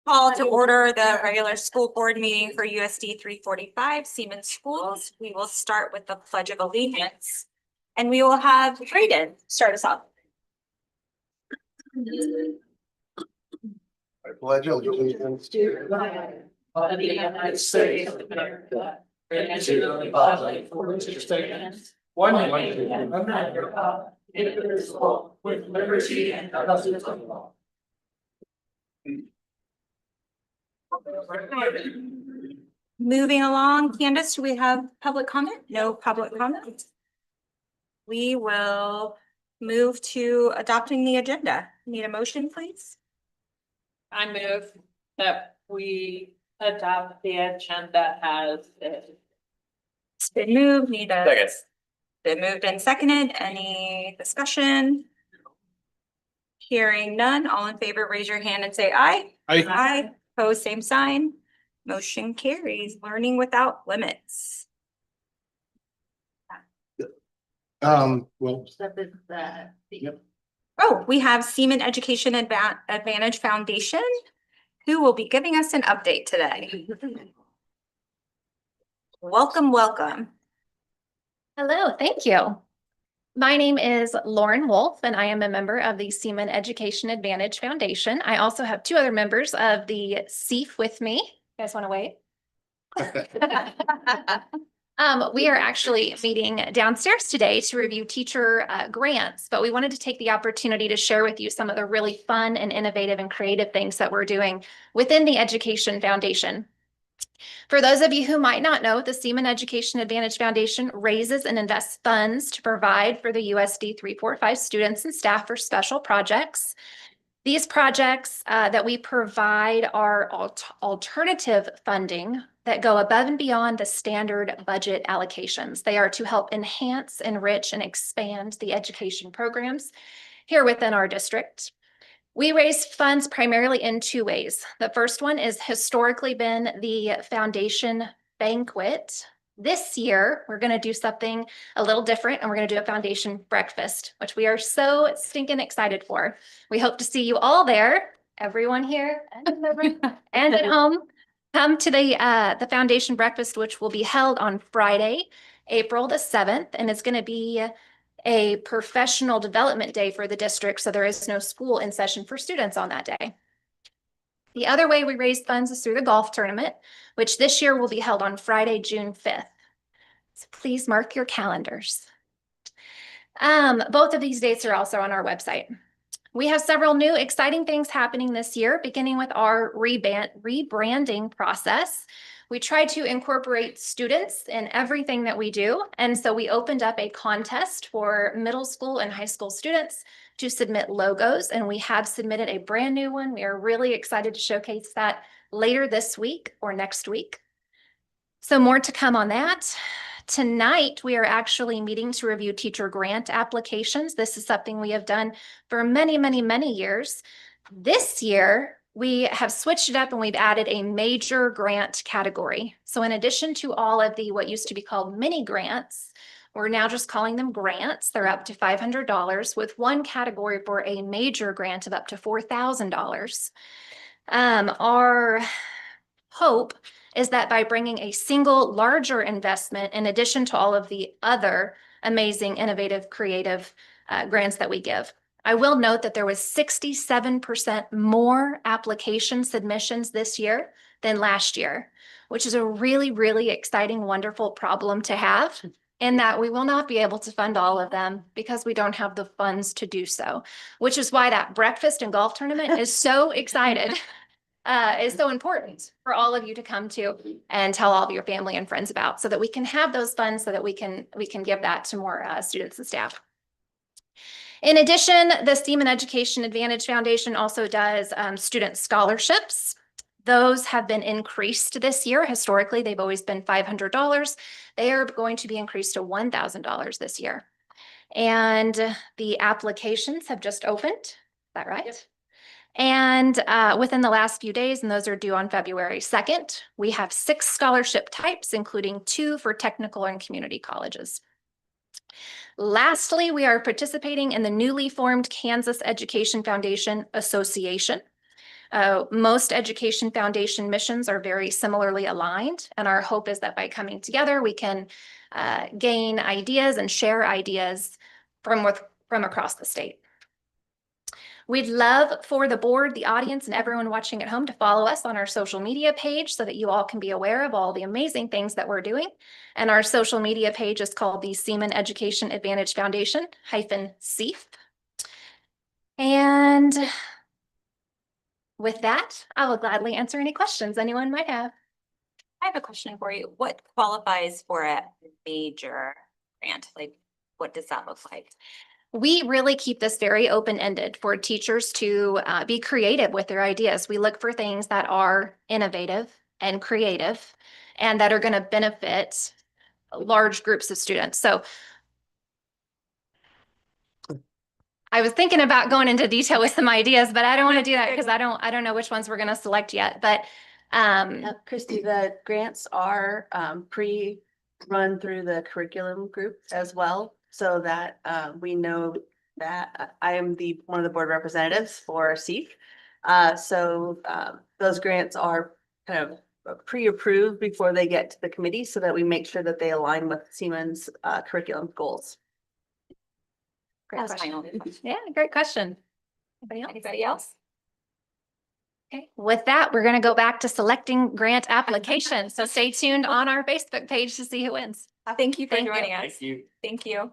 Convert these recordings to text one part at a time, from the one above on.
Call to order the regular school board meeting for USD 345 Siemens Schools. We will start with the Pledge of Allegiance. And we will have Brayden start us off. I pledge allegiance to the flag of the United States of America and to the republic for which it stands, one nation under God, indivisible, with liberty and justice for all. Moving along, Candace, do we have public comment? No public comment. We will move to adopting the agenda. Need a motion, please? I move that we adopt the agenda as is. It's been moved, need a. Second. Been moved and seconded. Any discussion? Hearing none, all in favor, raise your hand and say aye. Aye. Opposed, same sign. Motion carries. Learning without limits. Well, Yep. Oh, we have Seaman Education Advantage Foundation, who will be giving us an update today. Welcome, welcome. Hello, thank you. My name is Lauren Wolf, and I am a member of the Seaman Education Advantage Foundation. I also have two other members of the SEAF with me. You guys want to wait? We are actually meeting downstairs today to review teacher grants, but we wanted to take the opportunity to share with you some of the really fun and innovative and creative things that we're doing within the Education Foundation. For those of you who might not know, the Seaman Education Advantage Foundation raises and invests funds to provide for the USD 345 students and staff for special projects. These projects that we provide are alternative funding that go above and beyond the standard budget allocations. They are to help enhance, enrich, and expand the education programs here within our district. We raise funds primarily in two ways. The first one is historically been the foundation banquet. This year, we're going to do something a little different, and we're going to do a foundation breakfast, which we are so stinking excited for. We hope to see you all there, everyone here and at home. Come to the foundation breakfast, which will be held on Friday, April the 7th, and it's going to be a professional development day for the district, so there is no school in session for students on that day. The other way we raise funds is through the golf tournament, which this year will be held on Friday, June 5th. So please mark your calendars. Both of these dates are also on our website. We have several new exciting things happening this year, beginning with our rebranding process. We try to incorporate students in everything that we do. And so we opened up a contest for middle school and high school students to submit logos, and we have submitted a brand new one. We are really excited to showcase that later this week or next week. So more to come on that. Tonight, we are actually meeting to review teacher grant applications. This is something we have done for many, many, many years. This year, we have switched it up and we've added a major grant category. So in addition to all of the what used to be called mini grants, we're now just calling them grants. They're up to $500 with one category for a major grant of up to $4,000. Our hope is that by bringing a single larger investment in addition to all of the other amazing, innovative, creative grants that we give. I will note that there was 67% more application submissions this year than last year, which is a really, really exciting, wonderful problem to have, in that we will not be able to fund all of them because we don't have the funds to do so, which is why that breakfast and golf tournament is so excited. Is so important for all of you to come to and tell all of your family and friends about, so that we can have those funds, so that we can give that to more students and staff. In addition, the Seaman Education Advantage Foundation also does student scholarships. Those have been increased this year. Historically, they've always been $500. They are going to be increased to $1,000 this year. And the applications have just opened. Is that right? Yep. And within the last few days, and those are due on February 2nd, we have 6 scholarship types, including 2 for technical and community colleges. Lastly, we are participating in the newly formed Kansas Education Foundation Association. Most education foundation missions are very similarly aligned, and our hope is that by coming together, we can gain ideas and share ideas from across the state. We'd love for the board, the audience, and everyone watching at home to follow us on our social media page so that you all can be aware of all the amazing things that we're doing. And our social media page is called the Seaman Education Advantage Foundation -SEAF. And with that, I will gladly answer any questions anyone might have. I have a question for you. What qualifies for a major grant? Like, what does that look like? We really keep this very open-ended for teachers to be creative with their ideas. We look for things that are innovative and creative and that are going to benefit large groups of students. So I was thinking about going into detail with some ideas, but I don't want to do that because I don't know which ones we're going to select yet. But Christy, the grants are pre-run through the curriculum group as well, so that we know that I am one of the board representatives for SEAF. So those grants are kind of pre-approved before they get to the committee so that we make sure that they align with Siemens curriculum goals. great That's my question. only question. Yeah, great question. Anybody else? Okay, with that, we're going to go back to selecting grant applications. So stay tuned on our Facebook page to see who wins. Thank you for Thank you. joining us. Thank you. Thank you.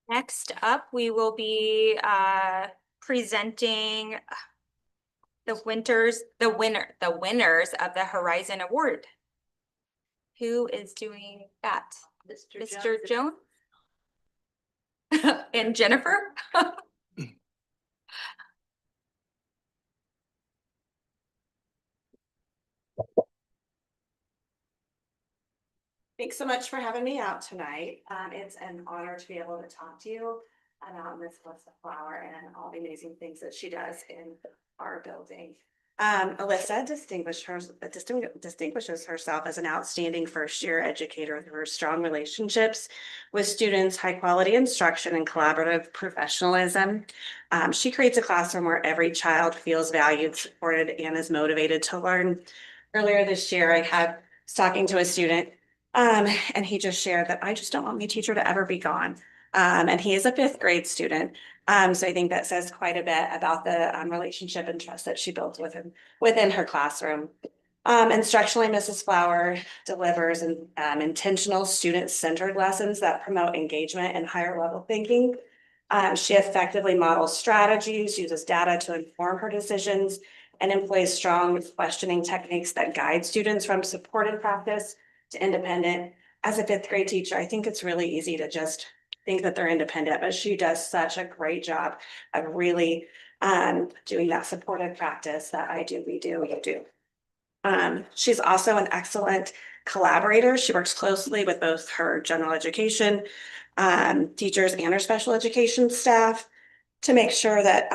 Next up, we will be presenting the winners of the Horizon Award. Who is doing that? Mr. Jones? And Jennifer? Thanks so much for having me out tonight. It's an honor to be able to talk to you about Miss Alyssa Flower and all the amazing things that she does in our building. Alyssa distinguishes herself as an outstanding first-year educator through her strong relationships with students, high-quality instruction, and collaborative professionalism. She creates a classroom where every child feels valued, supported, and is motivated to learn. Earlier this year, I was talking to a student and he just shared that I just don't want my teacher to ever be gone. And he is a fifth grade student. So I think that says quite a bit about the relationship and trust that she built with him within her classroom. Instructionally, Mrs. Flower delivers intentional student-centered lessons that promote engagement and higher level thinking. She effectively models strategies, uses data to inform her decisions, and employs strong questioning techniques that guide students from supported practice to independent. As a fifth grade teacher, I think it's really easy to just think that they're independent, but she does such a great job of really doing that supported practice that we do. She's also an excellent collaborator. She works closely with both her general education teachers and her special education staff to make sure that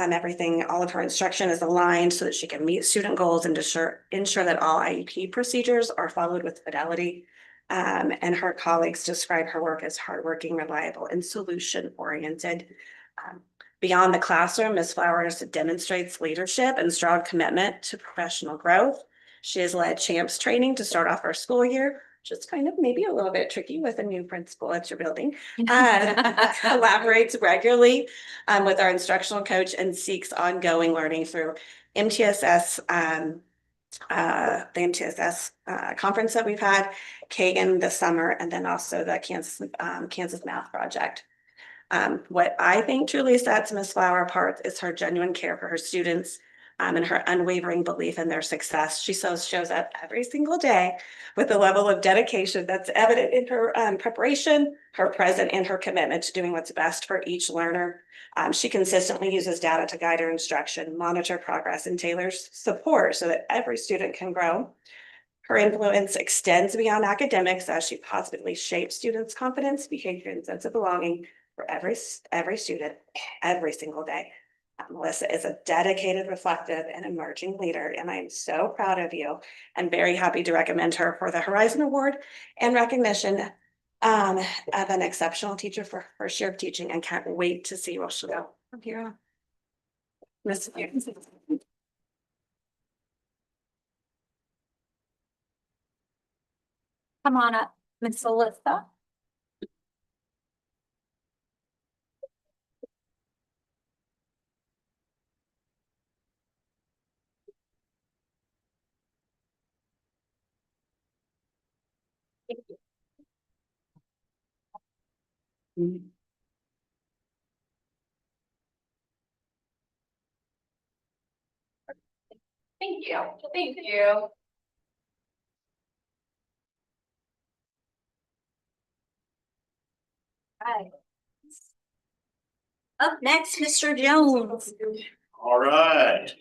all of her instruction is aligned so that she can meet student goals and ensure that all IEP procedures are followed with fidelity. And her colleagues describe her work as hardworking, reliable, and solution-oriented. Beyond the classroom, Ms. Flowers demonstrates leadership and strong commitment to professional growth. She has led CHAMPS training to start off our school year, which is kind of maybe a little bit tricky with a new principal at your building. Collaborates regularly with our instructional coach and seeks ongoing learning through MTSS, the MTSS conference that we've had, Kagan this summer, and then also the Kansas Math Project. What I think truly sets Ms. Flower apart is her genuine care for her students and her unwavering belief in their success. She shows up every single day with a level of dedication that's evident in her preparation, her present, and her commitment to doing what's best for each learner. She consistently uses data to guide her instruction, monitor progress, and tailor support so that every student can grow. Her influence extends beyond academics as she positively shapes students' confidence, behavior, and sense of belonging for every student, every single day. Melissa is a dedicated, reflective, and emerging leader, and I'm so proud of you and very happy to recommend her for the Horizon Award and recognition Of an exceptional teacher for her first year of teaching and can't wait to see where she'll go from here. Miss you. Come on up, Miss Alyssa. Thank you. Thank you. Hi. Up next, Mr. Jones. All right.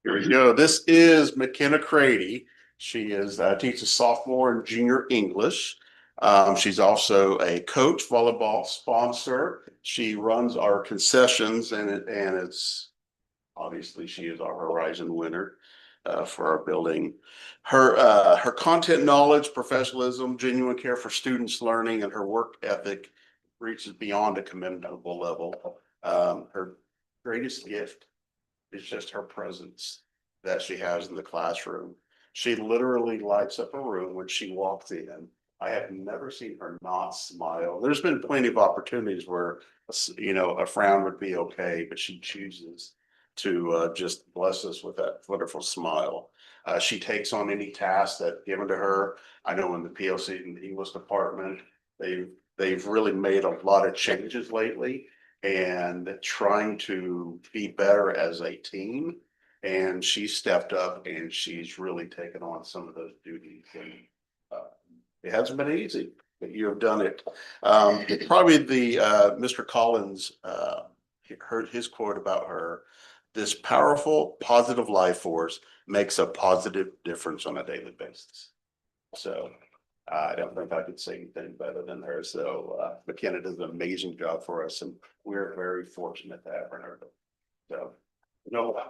Here we go. This is McKenna Crady. She is teaches sophomore and junior English. She's also a coach, volleyball sponsor. She runs our concessions, and it's obviously she is our Horizon winner for our building. Her content knowledge, professionalism, genuine care for students' learning, and her work ethic reaches beyond a commendable level. Her greatest gift is just her presence that she has in the classroom. She literally lights up a room when she walks in. I have never seen her not smile. There's been plenty of opportunities where, a frown would be okay, but she chooses to just bless us with that wonderful smile. She takes on any task that's given to her. I know in the PLC and the English department, they've really made a lot of changes lately and trying to be better as a team. And she stepped up and she's really taken on some of those duties. And it hasn't been easy, but you have done it. Probably the Mr. Collins heard his quote about her. This powerful, positive life force makes a positive difference on a daily basis. So I don't think I could say anything better than her. So McKenna does an amazing job for us, and we're very fortunate to have her. So, no.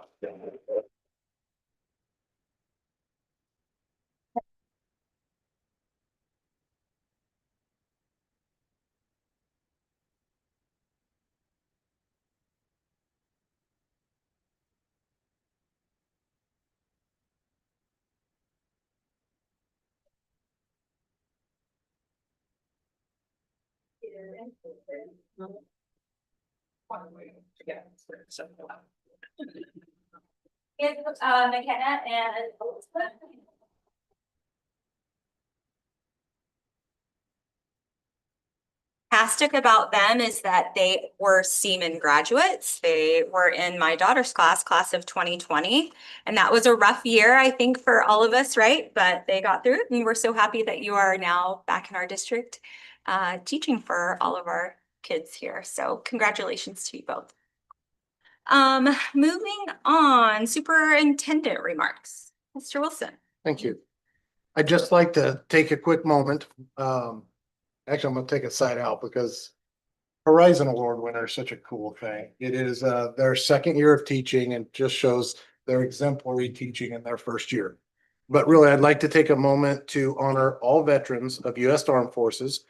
Is McKenna and Elizabeth. Fantastic about them is that they were Seaman graduates. They were in my daughter's class of 2020. And that was a rough year, I think, for all of us, right? But they got through it, and we're so happy that you are now back in our district teaching for all of our kids here. So congratulations to you both. Moving on, superintendent remarks. Mr. Wilson. Thank you. I'd just like to take a quick moment. Actually, I'm gonna take a side out because Horizon Award winner is such a cool thing. It is their second year of teaching and just shows their exemplary teaching in their first year. But really, I'd like to take a moment to honor all veterans of U.S. Armed Forces.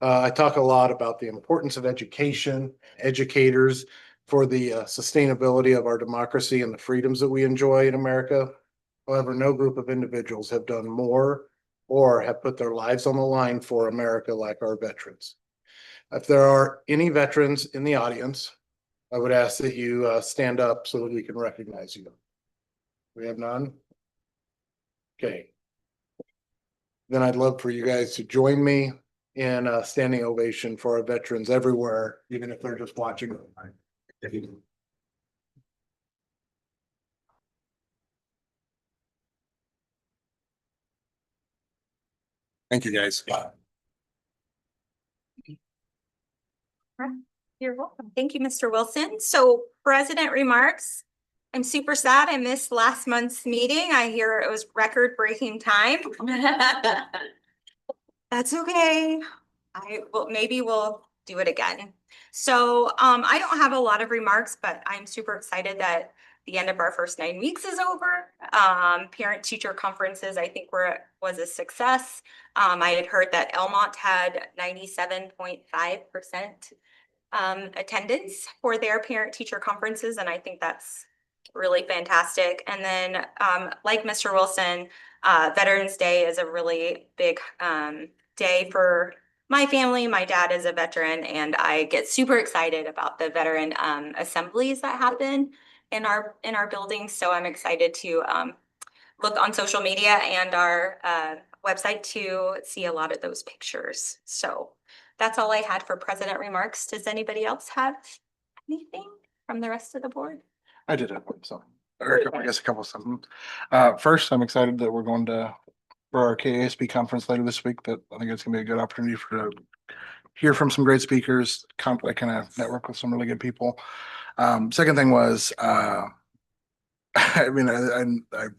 I talk a lot about the importance of education, educators for the sustainability of our democracy and the freedoms that we enjoy in America. However, no group of individuals have done more or have put their lives on the line for America like our veterans. If there are any veterans in the audience, I would ask that you stand up so that we can recognize you. We have none? Okay. Then I'd love for you guys to join me in a standing ovation for our veterans everywhere, even if they're just watching. Thank you, guys. You're welcome. Thank you, Mr. Wilson. So president remarks. I'm super sad I missed last month's meeting. I hear it was record-breaking time. That's okay. Maybe we'll do it again. So I don't have a lot of remarks, but I'm super excited that the end of our first 9 weeks is over. Parent teacher conferences, I think was a success. I had heard that Elmont had 97.5% attendance for their parent teacher conferences, and I think that's really fantastic. And then, like Mr. Wilson, Veterans Day is a really big day for my family. My dad is a veteran, and I get super excited about the veteran assemblies that happen in our building. So I'm excited to look on social media and our website to see a lot of those pictures. So that's all I had for president remarks. Does anybody else have anything from the rest of the board? I did have one, so, or I guess a couple of something. First, I'm excited that we're going to, for our KASB conference later this week, that I think it's gonna be a good opportunity to hear from some great speakers, kind of network with some really good people. Second thing was, I mean, I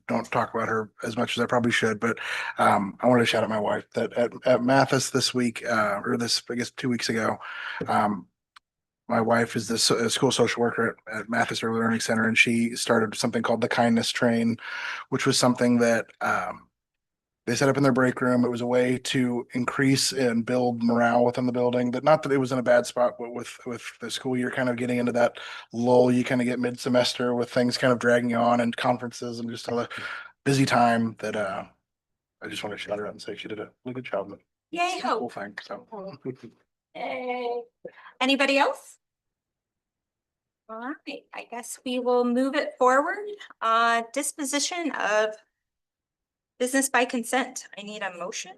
don't talk about her as much as I probably should, but I wanted to shout out my wife that at Mathis this week, or this, I guess, 2 weeks ago, my wife is the school social worker at Mathis Early Learning Center, and she started something called the Kindness Train, which was something that they set up in their break room. It was a way to increase and build morale within the building. That not that it was in a bad spot, but with the school year kind of getting into that lull you kind of get mid-semester with things kind of dragging on and conferences and just a busy time that I just want to shout her out and say she did a really good job. Yay, Cool hope. thing. So Yay. Anybody else? All right, I guess we will move it forward. Disposition of business by consent. I need a motion.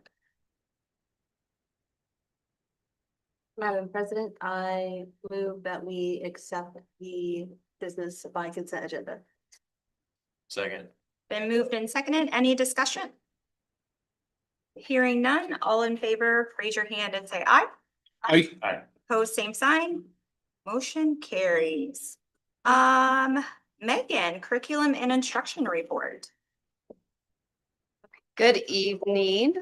Madam President, I move that we accept the business by consent agenda. Second. Been moved and seconded. Any discussion? Hearing none, all in favor, raise your hand and say aye. Aye. Opposed, same sign. Motion carries. Megan, curriculum and instruction report. Good evening.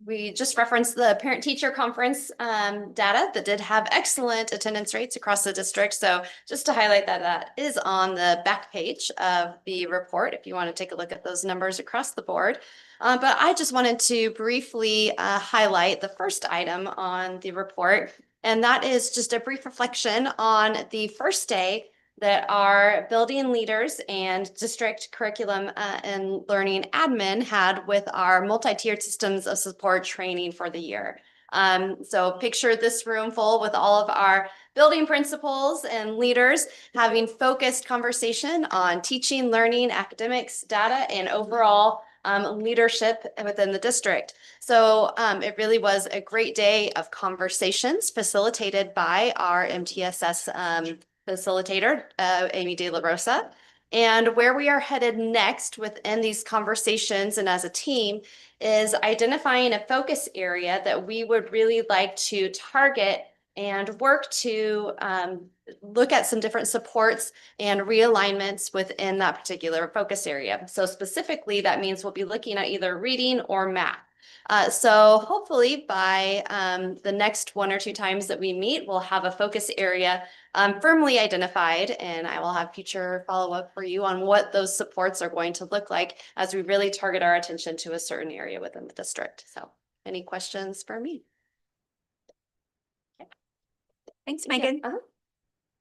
We just referenced the parent teacher conference data that did have excellent attendance rates across the district. So just to highlight that, that is on the back page of the report if you want to take a look at those numbers across the board. But I just wanted to briefly highlight the first item on the report, and that is just a brief reflection on the first day that our building leaders and district curriculum and learning admin had with our multi-tiered systems of support training for the year. So picture this room full with all of our building principals and leaders having focused conversation on teaching, learning, academics, data, and overall leadership within the district. So it really was a great day of conversations facilitated by our MTSS facilitator, Amy De La Rosa. And where we are headed next within these conversations and as a team is identifying a focus area that we would really like to target and work to look at some different supports and realignments within that particular focus area. So specifically, that means we'll be looking at either reading or math. So hopefully by the next 1 or 2 times that we meet, we'll have a focus area firmly identified, and I will have future follow-up for you on what those supports are going to look like as we really target our attention to a certain area within the district. So any questions for me? Thanks, Megan.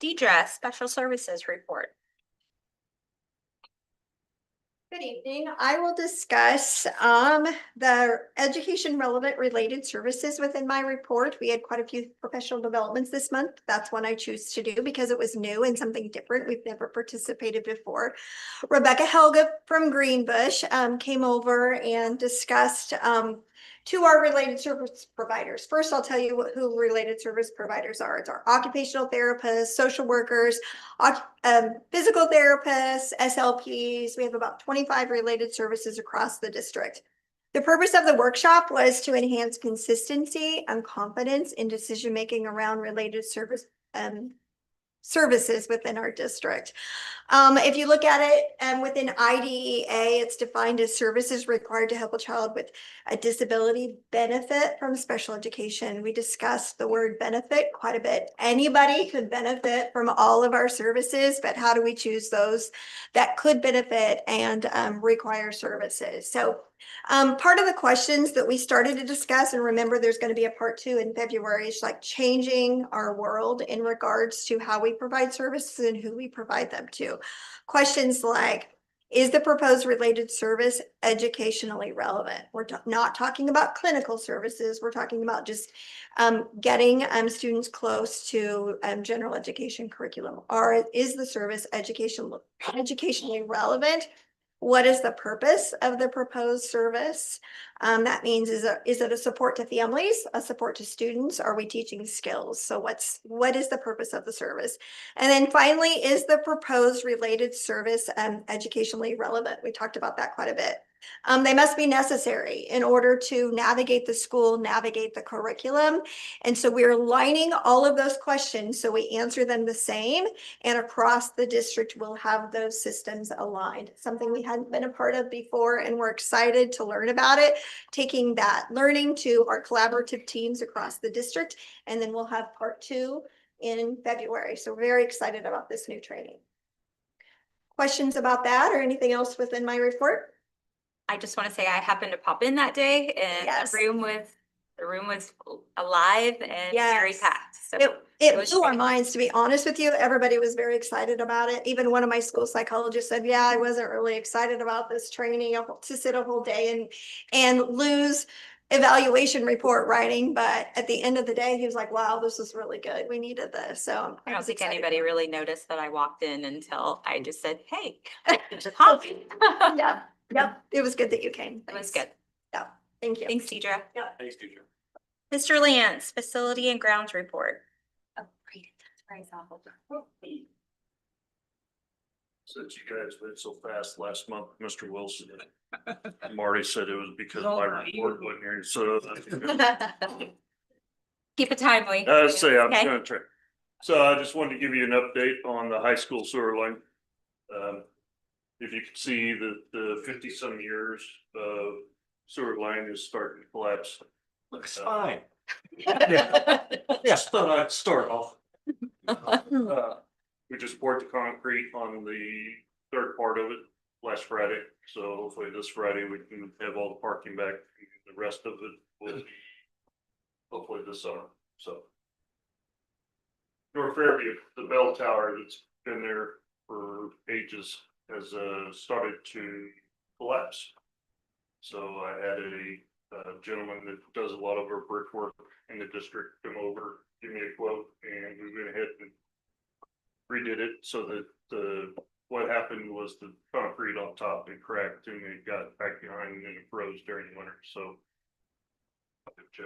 Deidre, special services report. Good evening. I will discuss the education relevant related services within my report. We had quite a few professional developments this month. That's one I choose to do because it was new and something different. We've never participated before. Rebecca Helga from Greenbush came over and discussed 2 our related service providers. First, I'll tell you who related service providers are. It's our occupational therapists, social workers, physical therapists, SLPs. We have about 25 related services across the district. The purpose of the workshop was to enhance consistency and confidence in decision-making around related service services within our district. If you look at it, within IDEA, it's defined as services required to help a child with a disability benefit from special education. We discussed the word benefit quite a bit. Anybody could benefit from all of our services, but how do we choose those that could benefit and require services? So part of the questions that we started to discuss, and remember there's going to be a part 2 in February, is like changing our world in regards to how we provide services and who we provide them to. Questions like, is the proposed related service educationally relevant? We're not talking about clinical services. We're talking about just getting students close to general education curriculum. Or is the service educationally relevant? What is the purpose of the proposed service? That means, is it a support to families, a support to students? Are we teaching skills? So what is the purpose of the service? And then finally, is the proposed related service educationally relevant? We talked about that quite a bit. They must be necessary in order to navigate the school, navigate the curriculum. And so we're aligning all of those questions so we answer them the same, and across the district we'll have those systems aligned. Something we hadn't been a part of before, and we're excited to learn about it, taking that learning to our collaborative teams across the district, and then we'll have part 2 in February. So we're very excited about this new training. Questions about that or anything else within my report? I just want to say I happened to pop in that day and Yes. the room was alive and very Yes. packed. So It was blew our great. minds, to be honest with you. Everybody was very excited about it. Even one of my school psychologists said, yeah, I wasn't really excited about this training to sit a whole day and lose evaluation report writing. But at the end of the day, he was like, wow, this is really good. We needed this. So I don't was think excited. anybody really noticed that I walked in until I just said, hey, coffee. Yeah, yep. It was good that you came. It was Thanks. good. Yeah, thank you. Thanks, Deidre. Thanks, teacher. Mr. Lance, facility and grounds report. Oh, great. Sorry, Sal. Since you guys went so fast last month, Mr. Wilson. Marty said it was because my report wasn't here, so. Keep it timely. Say, I'm Okay. gonna try. So I just wanted to give you an update on the high school sewer line. If you can see the 50-some years of sewer line is starting to collapse. Looks fine. Just thought I'd start off. We just poured the concrete on the third part of it last Friday, so hopefully this Friday we can have all the parking back. The rest of it will be hopefully this summer, so. North Fairview, the bell tower that's been there for ages has started to collapse. So I had a gentleman that does a lot of our brickwork in the district come over, give me a quote, and we went ahead and redid it so that what happened was the concrete on top had cracked and it got back behind and it froze during the winter. So to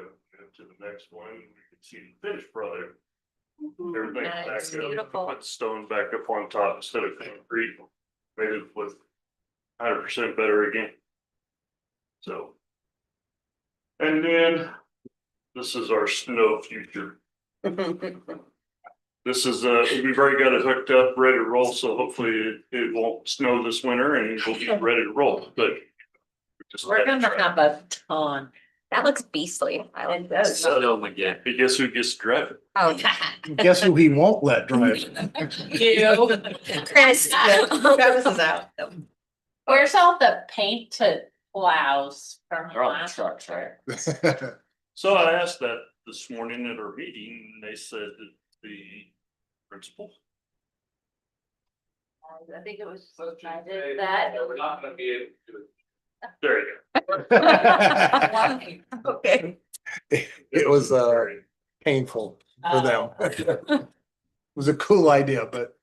the next one, you can see the finished product. Everything back Nice, up, beautiful. put stone back up on top instead of concrete, made it with 100% better again. So. And then this is our snow future. This is, we've already got it hooked up, ready to roll, so hopefully it won't snow this winter and we'll be ready to roll, but. We're gonna have a ton. That looks beastly. I like It does. Oh my God. Hey, guess who gets to drive it? Oh, Guess who he won't let drive? Chris. Travis is out. Where's all the painted plows from They're on the last trucks, year? So I asked that this morning at our meeting, and they said that the principal. I think it was, I did that. We're not gonna be able to do it. There you go. Okay. It was painful for them. It was a cool idea, but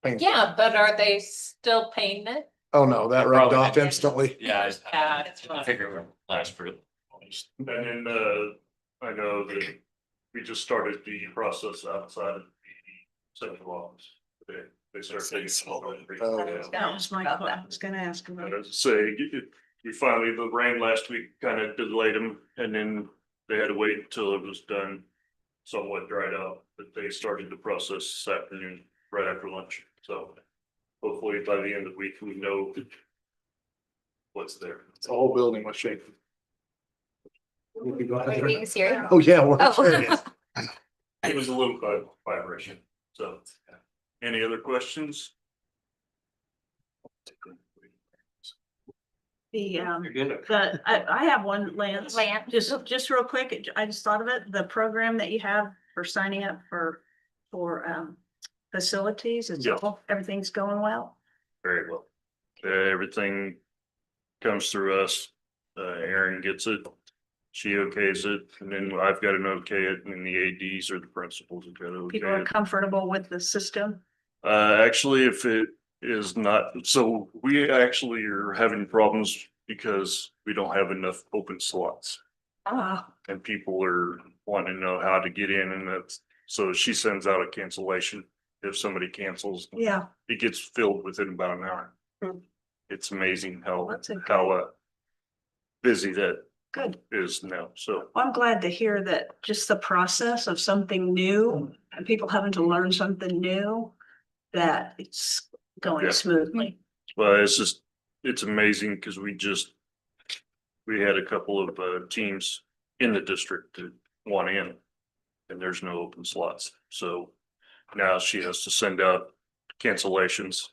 painful. Yeah, but are they still painting it? Oh, no, that rubbed Probably. off instantly. Yeah, Yeah. I figure we'll last for. And then I know that we just started the process outside of the central office. They started taking some. Oh, yeah. That was my, I was gonna ask about. As I say, we finally, the rain last week kind of delayed them, and then they had to wait until it was done. somewhat dried out, but they started the process this afternoon, right after lunch. So hopefully by the end of the week, we know what's there. The whole building was shaking. Are you being serious? Oh, yeah, we're Oh. serious. It was a little vibration, so. Any other questions? I have one, Lance. Lance. Just real quick, I just thought of it, the program that you have for signing up for facilities, Yeah. everything's going well. Very well. Everything comes through us. Erin gets it. She okays it, and then I've got to okay it, and the ADs or the principals have got to okay People are it. comfortable with the system. Actually, if it is not, so we actually are having problems because we don't have enough open slots. And people are wanting to know how to get in, and that's, so she sends out a cancellation. If somebody cancels, Yeah. it gets filled within about an hour. Hmm. It's amazing how, That's okay. how busy that Good. is now, so. Well, I'm glad to hear that just the process of something new and people having to learn something new, that it's going Yeah. smoothly. Well, it's just, it's amazing because we had a couple of teams in the district that want in, and there's no open slots. So now she has to send out cancellations.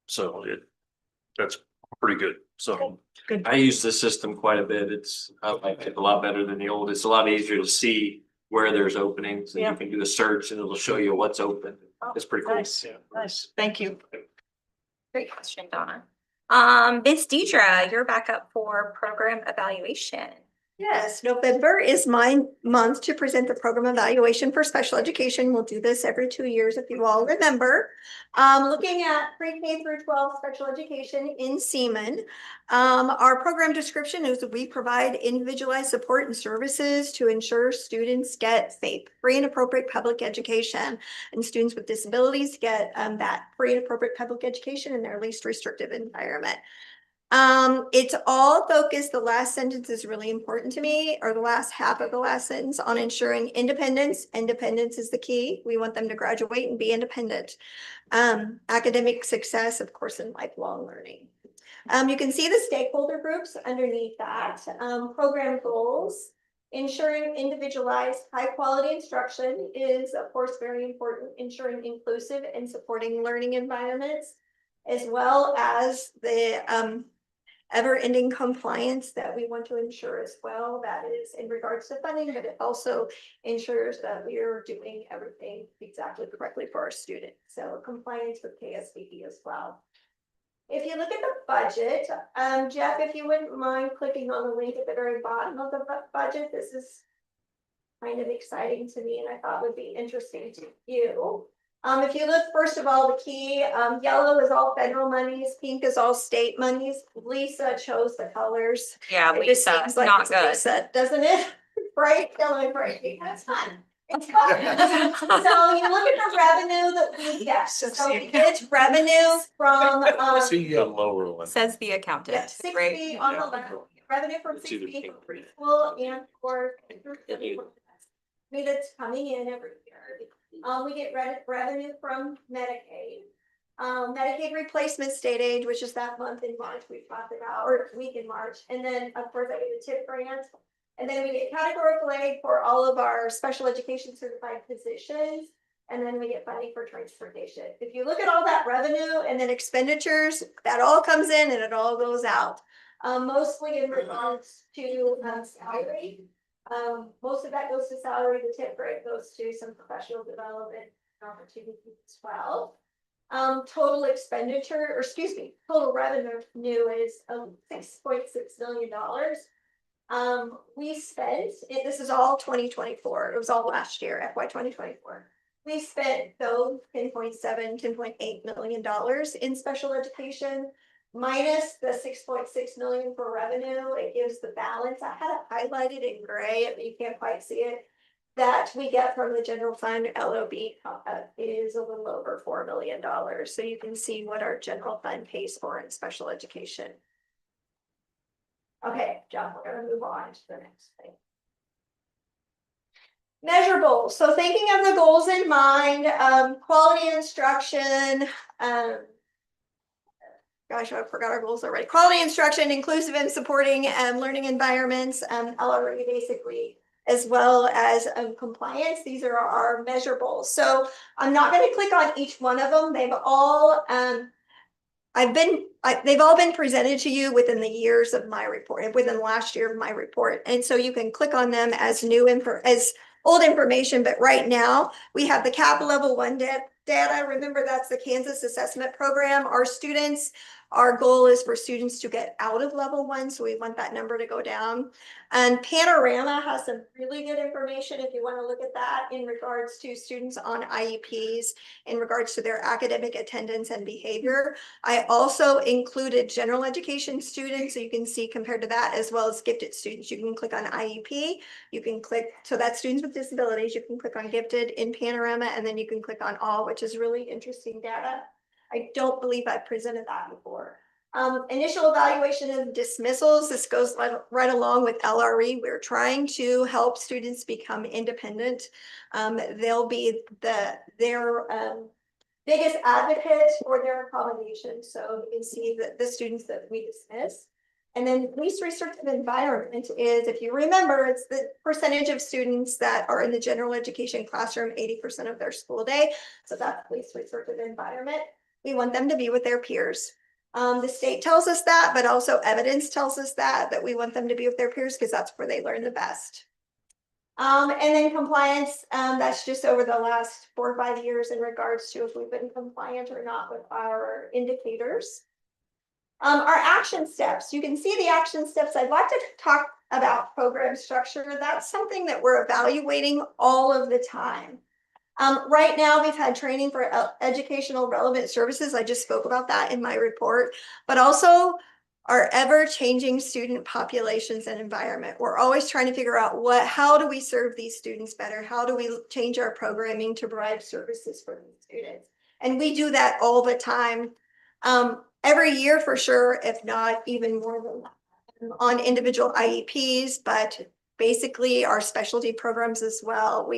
So that's pretty good. So Good. I use this system quite a bit. I like it a lot better than the old. It's a lot easier to see where there's openings and Yeah. you can do the search and it'll show you what's open. It's pretty cool. Nice, nice. Thank you. Great question, Donna. Miss Deidre, you're back up for program evaluation. Yes, November is my month to present the program evaluation for special education. We'll do this every 2 years, if you all remember. Looking at pre-K through 12 special education in Seaman. Our program description is that we provide individualized support and services to ensure students get safe, free and appropriate public education, and students with disabilities get that free and appropriate public education in their least restrictive environment. It's all focused, the last sentence is really important to me, or the last half of the last sentence, on ensuring independence. Independence is the key. We want them to graduate and be independent. Academic success, of course, and lifelong learning. You can see the stakeholder groups underneath that. Program goals. Ensuring individualized, high quality instruction is, of course, very important. Ensuring inclusive and supporting learning environments, as well as the ever-ending compliance that we want to ensure as well. That is in regards to funding, but it also ensures that we are doing everything exactly correctly for our students. So compliance with KSBB as well. If you look at the budget, Jeff, if you wouldn't mind clicking on the link at the very bottom of the budget, this is kind of exciting to me and I thought would be interesting to you. If you look, first of all, the key, yellow is all federal monies, pink is all state monies. Lisa chose the colors. Yeah, It just Lisa, seems like not it's good. Lisa, doesn't it? Bright, yellow, and bright pink. That's fun. It's fun. So you look at the revenue that we get. So we get revenue from, See the lower one. Says the accountant, yeah, 60 right? on the left, revenue from It's either 60 pink for or green. preschool and for. I mean, that's coming in every year. We get revenue from Medicaid. Medicaid replacement state aid, which is that month in March we talked about, or week in March. And then of course I get the TIP grant. And then we get categorical aid for all of our special education certified positions. And then we get funding for transportation. If you look at all that revenue and then expenditures, that all comes in and it all goes out. Mostly in regards to salary. Most of that goes to salary. The tip grant goes to some professional development opportunities as well. Total expenditure, or excuse me, total revenue is $6.6 million. We spent, this is all 2024, it was all last year, FY 2024. We spent though $10.8 million in special education, minus the 6.6 million for revenue. It gives the balance. I had it highlighted in gray, but you can't quite see it. That we get from the general fund LOB is a little over $4 million. So you can see what our general fund pays for in special education. Okay, John, we're gonna move on to the next thing. Measurable. So thinking of the goals in mind, quality instruction, gosh, I forgot our goals already. Quality instruction, inclusive and supporting learning environments, LRE basically, as well as compliance. These are our measurables. So I'm not going to click on each one of them. They've all they've all been presented to you within the years of my report, within the last year of my report. And so you can click on them as new info, as old information. But right now we have the CAP level 1 data. Remember, that's the Kansas assessment program. Our goal is for students to get out of level 1. So we want that number to go down. And Panorama has some really good information if you want to look at that in regards to students on IEPs, in regards to their academic attendance and behavior. I also included general education students, so you can see compared to that, as well as gifted students. You can click on IEP, you can click, so that's students with disabilities, you can click on gifted in Panorama, and then you can click on all, which is really interesting data. I don't believe I've presented that before. Initial evaluation of dismissals. This goes right along with LRE. We're trying to help students become independent. They'll be their biggest advocates for their accommodation. So you can see that the students that we dismiss. And then least restrictive environment is, if you remember, it's the percentage of students that are in the general education classroom 80% of their school day. So that's least restrictive environment. We want them to be with their peers. The state tells us that, but also evidence tells us that we want them to be with their peers because that's where they learn the best. And then compliance, that's just over the last 4 or 5 years in regards to if we've been compliant or not with our indicators. Our action steps, you can see the action steps. I'd like to talk about program structure. That's something that we're evaluating all of the time. Right now, we've had training for educational relevant services. I just spoke about that in my report, but also our ever-changing student populations and environment. We're always trying to figure out how do we serve these students better? How do we change our programming to provide services for these students? And we do that all the time, every year for sure, if not even more than that, on individual IEPs, but basically our specialty programs as well.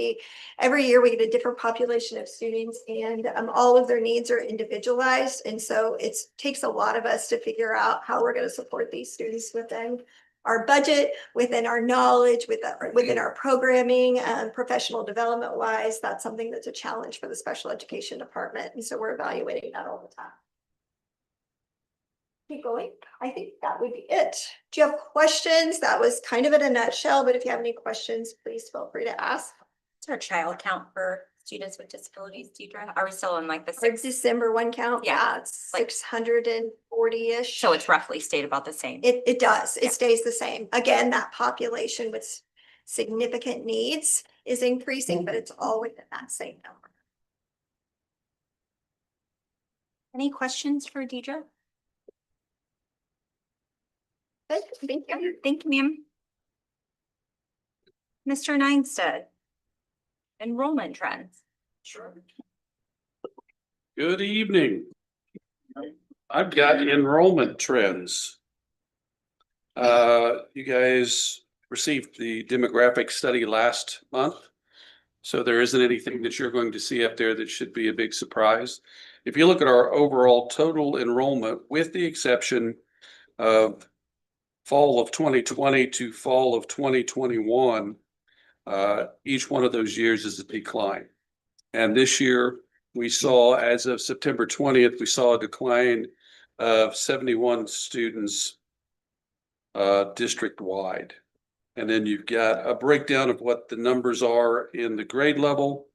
Every year we get a different population of students, and all of their needs are individualized. And so it takes a lot of us to figure out how we're going to support these students within our budget, within our knowledge, within our programming, professional development wise. That's something that's a challenge for the special education department. And so we're evaluating that all the time. Keep going. I think that would be it. Do you have questions? That was kind of in a nutshell, but if you have any questions, please feel free to ask. What's our child count for students with disabilities, Deidre? Are we still in like the Our 6? December 1 count, Yeah, it's like 640-ish. So it's roughly stayed about the same. It does. It Yeah. stays the same. Again, that population with significant needs is increasing, but it's all within that same number. Any questions for Deidre? Good. Thank you. Thank you, ma'am. Mr. Neinstead. Enrollment trends. Sure. Good evening. I've got enrollment trends. You guys received the demographic study last month. So there isn't anything that you're going to see up there that should be a big surprise. If you look at our overall total enrollment, with the exception of fall of 2020 to fall of 2021, each one of those years is a decline. And this year we saw, as of September 20th, we saw a decline of 71 students district-wide. And then you've got a breakdown of what the numbers are in the grade level.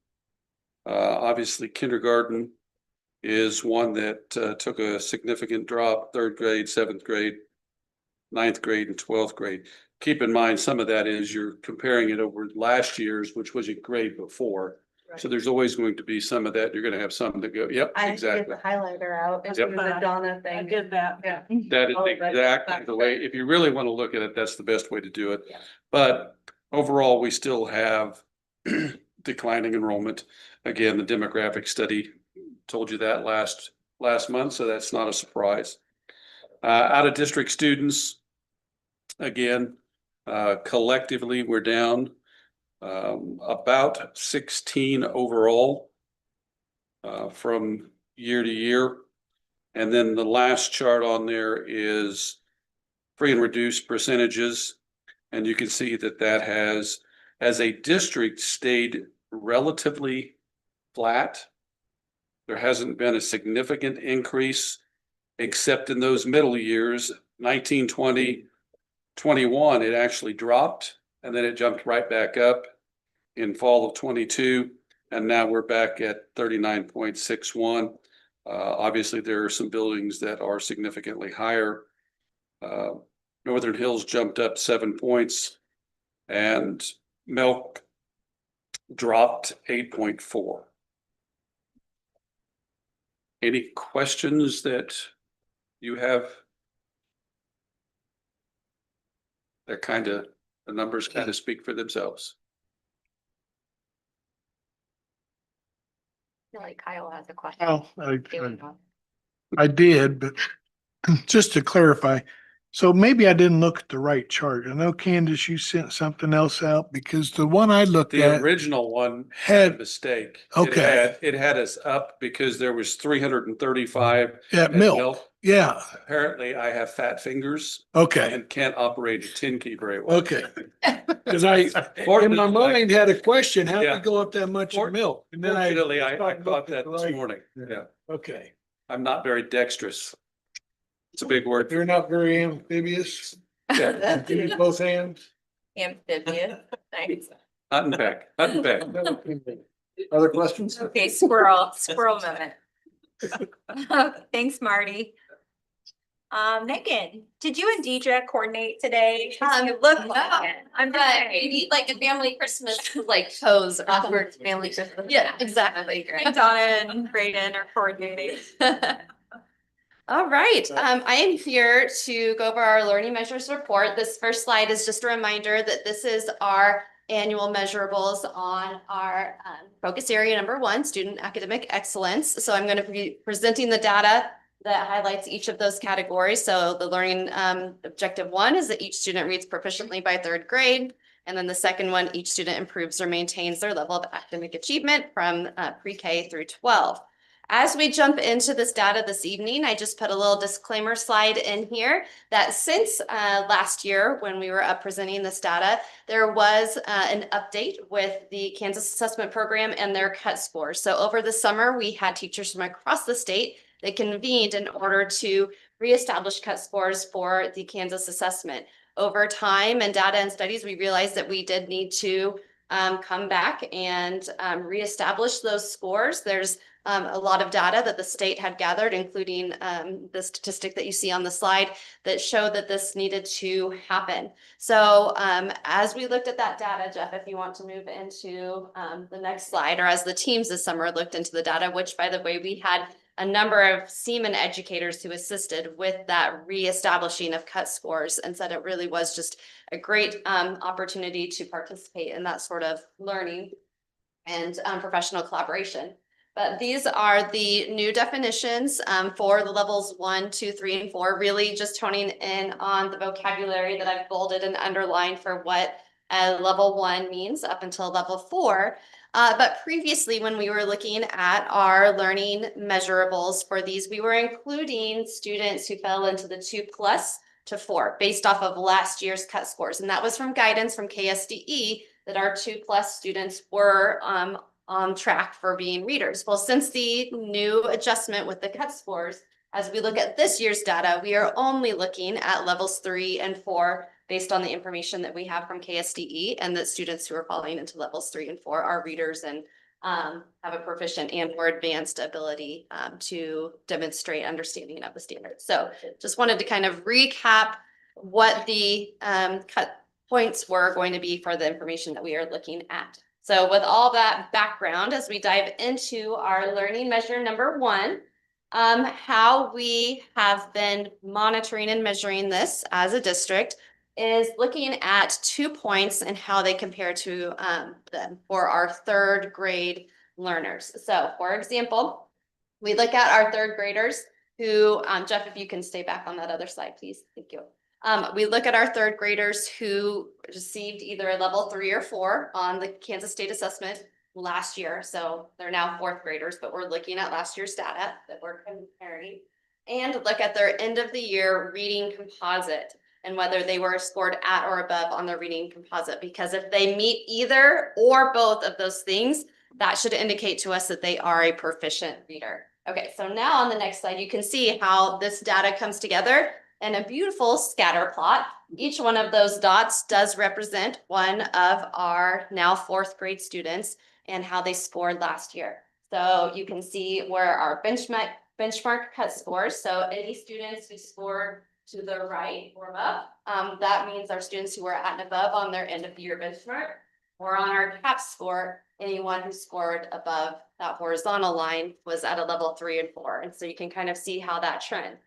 Obviously, kindergarten is one that took a significant drop, 3rd grade, 7th grade, 9th grade, and 12th grade. Keep in mind, some of that is you're comparing it over last year's, which was a grade before. So there's always going to be some of that. You're going to have some that go, yep, I exactly. get the highlighter out. It's Yep. the Donna I thing. did that. Yeah. That is Oh, right. exactly the way, if you really want to look at it, that's the best way to do it. Yeah. But overall, we still have declining enrollment. Again, the demographic study told you that last month, so that's not a surprise. Out of district students, again, collectively, we're down about 16 overall from year to year. And then the last chart on there is free and reduced percentages. And you can see that that has, as a district, stayed relatively flat. There hasn't been a significant increase, except in those middle years, 19, 20, 21, it actually dropped, and then it jumped right back up in fall of 22, and now we're back at 39.61. Obviously, there are some buildings that are significantly higher. Northern Hills jumped up 7 points, and Milk dropped 8.4. Any questions that you have? That the numbers kind of speak for themselves. I feel like Kyle has a question. Well, Here we go. I did, but just to clarify, so maybe I didn't look at the right chart. I know Candace, you sent something else out because the one I looked The at original one had a had, mistake. Okay. It had us up because there was 335 at milk. Yeah, Apparently I have fat fingers okay, and can't operate a tin key very well. okay. Cause I, in my mind, had a question, how do Yeah. we go up that much in milk? And then Fortunately, I started caught looking that this right. morning. Yeah. Yeah, Okay, I'm not very dexterous. It's a big word. you're not very amphibious, Yeah, use both hands. Amphibian. Nice. Hunt and peck, hunt and peck. Other questions? Okay, squirrel moment. Thanks, Marty. Megan, did you and Deidre coordinate today? You look like it. I'm just But we saying. need like a family Christmas, like pose, awkward family Christmas. Yeah, exactly. Donna and Brayden are coordinating. All right, I am here to go over our learning measures report. This first slide is just a reminder that this is our annual measurables on our focus area number 1, student academic excellence. So I'm going to be presenting the data that highlights each of those categories. So the learning objective 1 is that each student reads proficiently by 3rd grade. And then the second one, each student improves or maintains their level of academic achievement from pre-K through 12. As we jump into this data this evening, I just put a little disclaimer slide in here that since last year when we were up presenting this data, there was an update with the Kansas Assessment Program and their cut scores. So over the summer, we had teachers from across the state that convened in order to reestablish cut scores for the Kansas assessment. Over time and data and studies, we realized that we did need to come back and reestablish those scores. There's a lot of data that the state had gathered, including the statistic that you see on the slide that showed that this needed to happen. So as we looked at that data, Jeff, if you want to move into the next slide, or as the teams this summer looked into the data, which by the way, we had a number of Seaman educators who assisted with that reestablishing of cut scores and said it really was just a great opportunity to participate in that sort of learning and professional collaboration. But these are the new definitions for the levels 1, 2, 3, and 4, really just honing in on the vocabulary that I've bolded and underlined for what level 1 means up until level 4. But previously, when we were looking at our learning measurables for these, we were including students who fell into the 2+ to 4 based off of last year's cut scores. And that was from guidance from KSDE that our 2+ students were on track for being readers. Well, since the new adjustment with the cut scores, as we look at this year's data, we are only looking at levels 3 and 4 based on the information that we have from KSDE, and that students who are falling into levels 3 and 4 are readers and have a proficient and or advanced ability to demonstrate understanding of the standards. So just wanted to kind of recap what the cut points were going to be for the information that we are looking at. So with all that background, as we dive into our learning measure number 1, how we have been monitoring and measuring this as a district is looking at 2 points and how they compare to them for our 3rd grade learners. So for example, we look at our 3rd graders who, Jeff, if you can stay back on that other slide, please. Thank you. We look at our third graders who received either a level 3 or 4 on the Kansas State assessment last year. So they're now fourth graders, but we're looking at last year's data that we're comparing. And look at their end of the year reading composite and whether they were scored at or above on their reading composite. Because if they meet either or both of those things, that should indicate to us that they are a proficient reader. Okay, so now on the next slide, you can see how this data comes together in a beautiful scatter plot. Each one of those dots does represent one of our now fourth grade students and how they scored last year. So you can see where our benchmark cut scores. So any students who scored to the right or above, that means our students who were at and above on their end of the year benchmark, or on our CAP score, anyone who scored above that horizontal line was at a level 3 and 4. And so you can kind of see how that trend.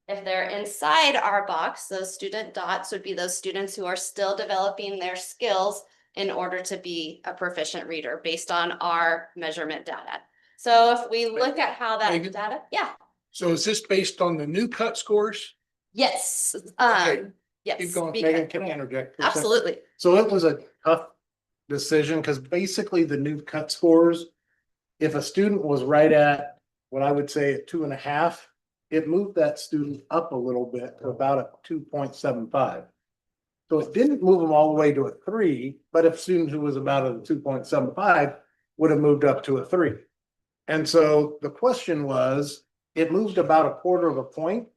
If they're inside our box, those student dots would be those students who are still developing their skills in order to be a proficient reader based on our measurement data. So if we look at how that Megan? data, yeah, So is this based on the new cut scores? yes, Okay, yes. keep going. because- Megan, can I interject for a second? Absolutely. So it was a tough decision because basically the new cut scores, if a student was right at what I would say at 2.5, it moved that student up a little bit to about a 2.75. So it didn't move them all the way to a 3, but if student who was about a 2.75 would have moved up to a 3. And so the question was, it moved about a quarter of a point.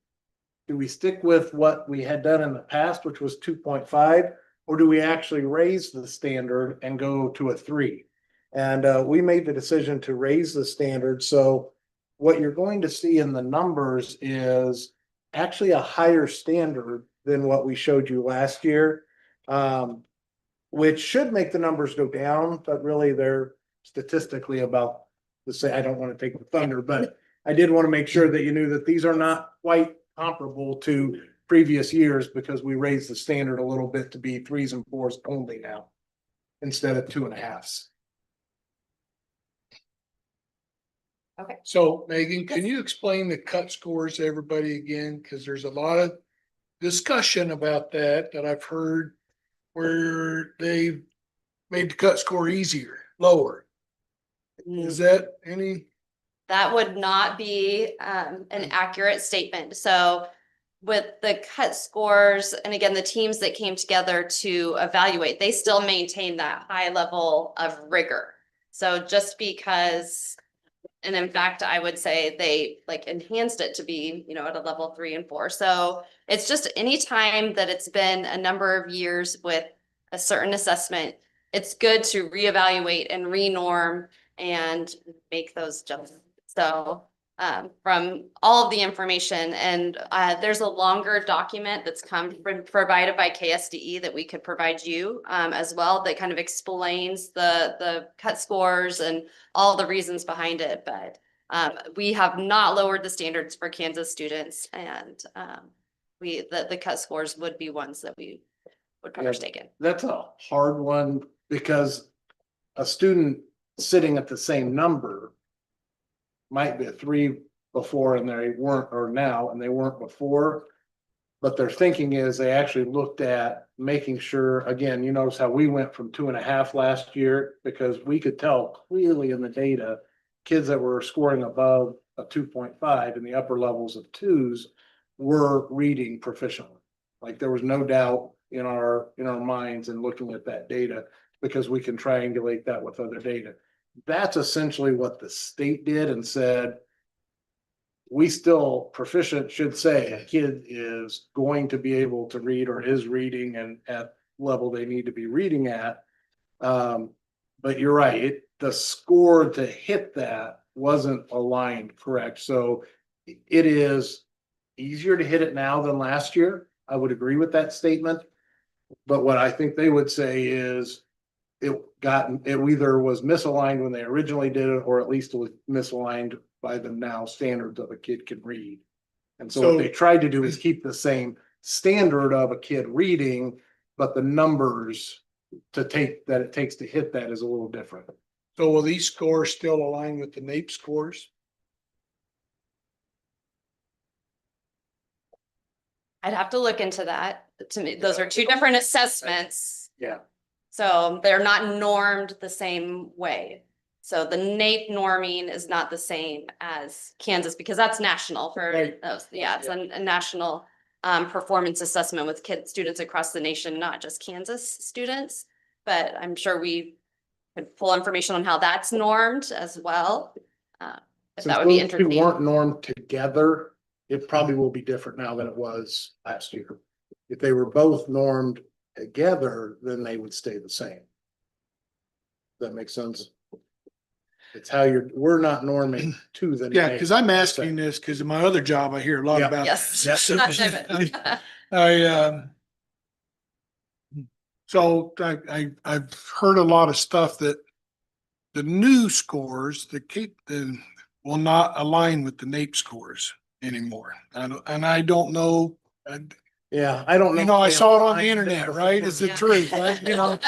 Do we stick with what we had done in the past, which was 2.5, or do we actually raise the standard and go to a 3? And we made the decision to raise the standard. So what you're going to see in the numbers is actually a higher standard than what we showed you last year, which should make the numbers go down, but really they're statistically about the same. I don't want to take the thunder, but I did want to make sure that you knew that these are not quite comparable to previous years because we raised the standard a little bit to be 3s and 4s only now instead of 2.5s. So Megan, can you explain the cut scores to everybody again? Because there's a lot of discussion about that I've heard where they made the cut score easier, lower. Is that any? That would not be an accurate statement. So with the cut scores, and again, the teams that came together to evaluate, they still maintain that high level of rigor. So just because, and in fact, I would say they like enhanced it to be, at a level 3 and 4. So it's just any time that it's been a number of years with a certain assessment, it's good to reevaluate and renorm and make those jumps. So from all of the information, and there's a longer document that's provided by KSDE that we could provide you as well that kind of explains the cut scores and all the reasons behind it. But we have not lowered the standards for Kansas students, and the cut scores would be ones that we would partake in. That's a hard one because a student sitting at the same number might be a 3 before and they weren't, or now, and they weren't before. But their thinking is they actually looked at making sure, again, you notice how we went from 2.5 last year because we could tell clearly in the data, kids that were scoring above a 2.5 in the upper levels of 2s were reading proficiently. Like there was no doubt in our minds in looking at that data because we can triangulate that with other data. That's essentially what the state did and said, we still proficient should say a kid is going to be able to read or is reading and at level they need to be reading at. But you're right, the score to hit that wasn't aligned correct. So it is easier to hit it now than last year. I would agree with that statement. But what I think they would say is it either was misaligned when they originally did it, or at least it was misaligned by the now standards of a kid can read. And so what they tried to do is keep the same standard of a kid reading, but the numbers it takes to hit that is a little different. So will these scores still align with the NAEP scores? I'd have to look into that. To me, those are two different assessments. Yeah. So they're not normed the same way. So the NAEP norming is not the same as Kansas because that's national for Right. those. Yeah, it's a national performance assessment with students across the nation, not just Kansas students. But I'm sure we could pull information on how that's normed as well. If Since that would be those two interesting. weren't normed together, it probably will be different now than it was last year. If they were both normed together, then they would stay the same. That makes sense? It's how we're not norming to the. Yeah, because I'm asking this because in my other job, I hear a lot Yeah. about Yes. this. So Not David. I've heard a lot of stuff that the new scores, will not align with the NAEP scores anymore. And I don't know. Yeah, I don't know. You know, I saw it on the I- internet, right? It's the Yeah. truth, right? You know,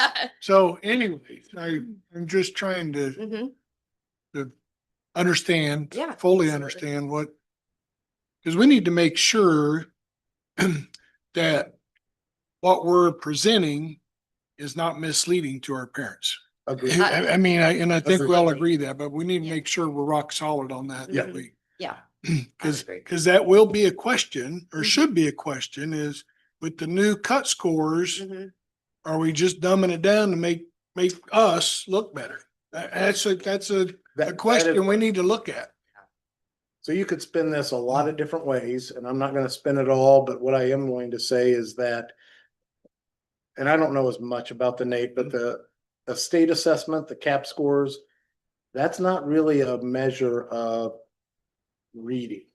so anyways, I'm just trying to Mhm. understand, Yeah, fully absolutely. understand because we need to make sure that what we're presenting is not misleading to our parents. Agreed. I mean, I think we all Agreed. agree that, but we need to make sure we're rock solid on that. Yeah. that we- Yeah. Because that will be a question, or Mhm. should be a question, is with the new cut scores, Mhm. are we just dumbing it down to make us look better? That's a That question is- we need to look at. So you could spin this a lot of different ways, and I'm not gonna spin it all, but what I am going to say is that. And I don't know as much about the NAEP, but the state assessment, the CAP scores, that's not really a measure of reading.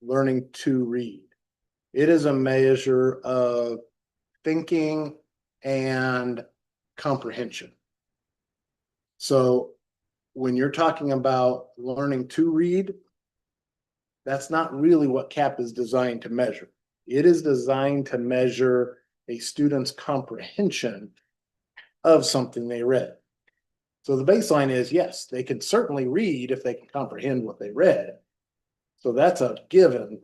Learning to read. It is a measure of thinking and comprehension. So when you're talking about learning to read, that's not really what CAP is designed to measure. It is designed to measure a student's comprehension of something they read. So the baseline is, yes, they can certainly read if they can comprehend what they read. So that's a given,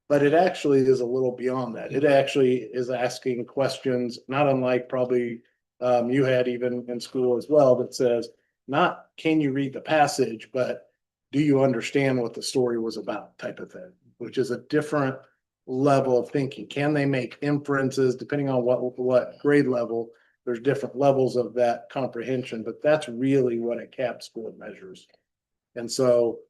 but it actually is a little beyond that. It actually is asking questions, not unlike probably you had even in school as well, that says, not can you read the passage, but do you understand what the story was about type of thing, which is a different level of thinking. Can they make inferences depending on what grade level? There's different levels of that comprehension, but that's really what a CAP score measures. And so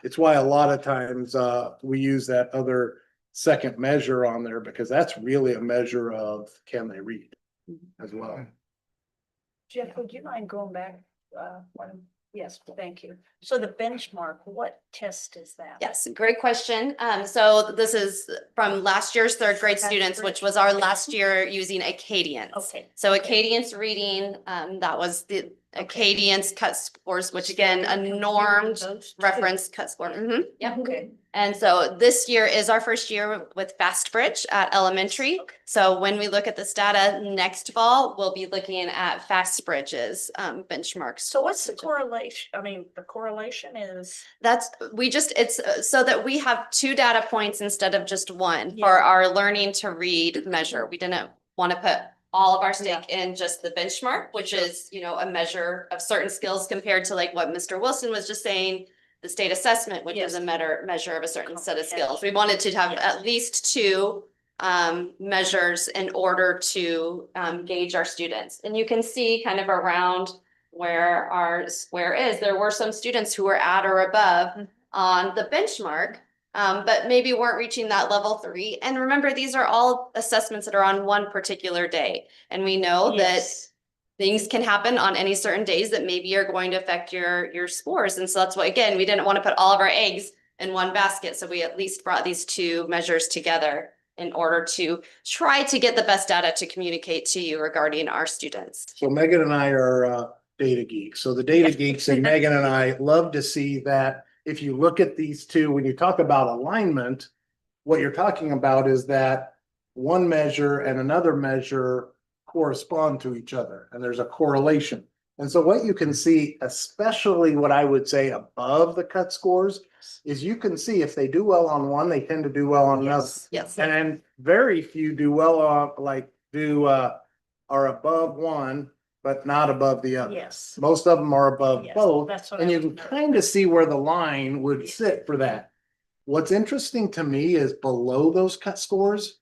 it's why a lot of times we use that other second measure on there, because that's really a measure of can they read as well. Jeff, would you mind going back? Yes, thank you. So the benchmark, what test is that? Yes, great question. So this is from last year's third grade students, which was our last year using Acadians. Okay. So Acadians reading, that was the Acadians cut scores, which again, a normed reference cut score. Yep. Okay. And so this year is our first year with FastBridge at elementary. So when we look at this data next fall, we'll be looking at FastBridge's benchmarks. So what's the correlation? I mean, the correlation is. It's so that we have two data points instead of just one Yeah. for our learning to read measure. We didn't want to put all of our stake in just the benchmark, which is, a measure of certain skills compared to like what Mr. Wilson was just saying, the state assessment, which is a measure of a certain set of skills. We wanted to have at least two measures in order to gauge our students. And you can see kind of around where our square is, there were some students who were at or above on the benchmark, but maybe weren't reaching that level 3. And remember, these are all assessments that are on one particular day. And we know that things can happen on any certain days that maybe are going to affect your scores. And so that's why, again, we didn't want to put all of our eggs in one basket. So we at least brought these two measures together in order to try to get the best data to communicate to you regarding our students. So Megan and I are data geeks. So the data geeks and Megan and I love to see that if you look at these two, when you talk about alignment, what you're talking about is that one measure and another measure correspond to each other, and there's a correlation. And so what you can see, especially what I would say above the cut scores, is you can see if they do well on one, they tend to do well on another. Yes. And then very few do well on, are above one, but not above the other. Yes. Most of them are above Yes, both, that's what and I you was can wondering. kind of see where the line would sit for that. What's interesting to me is below those cut scores,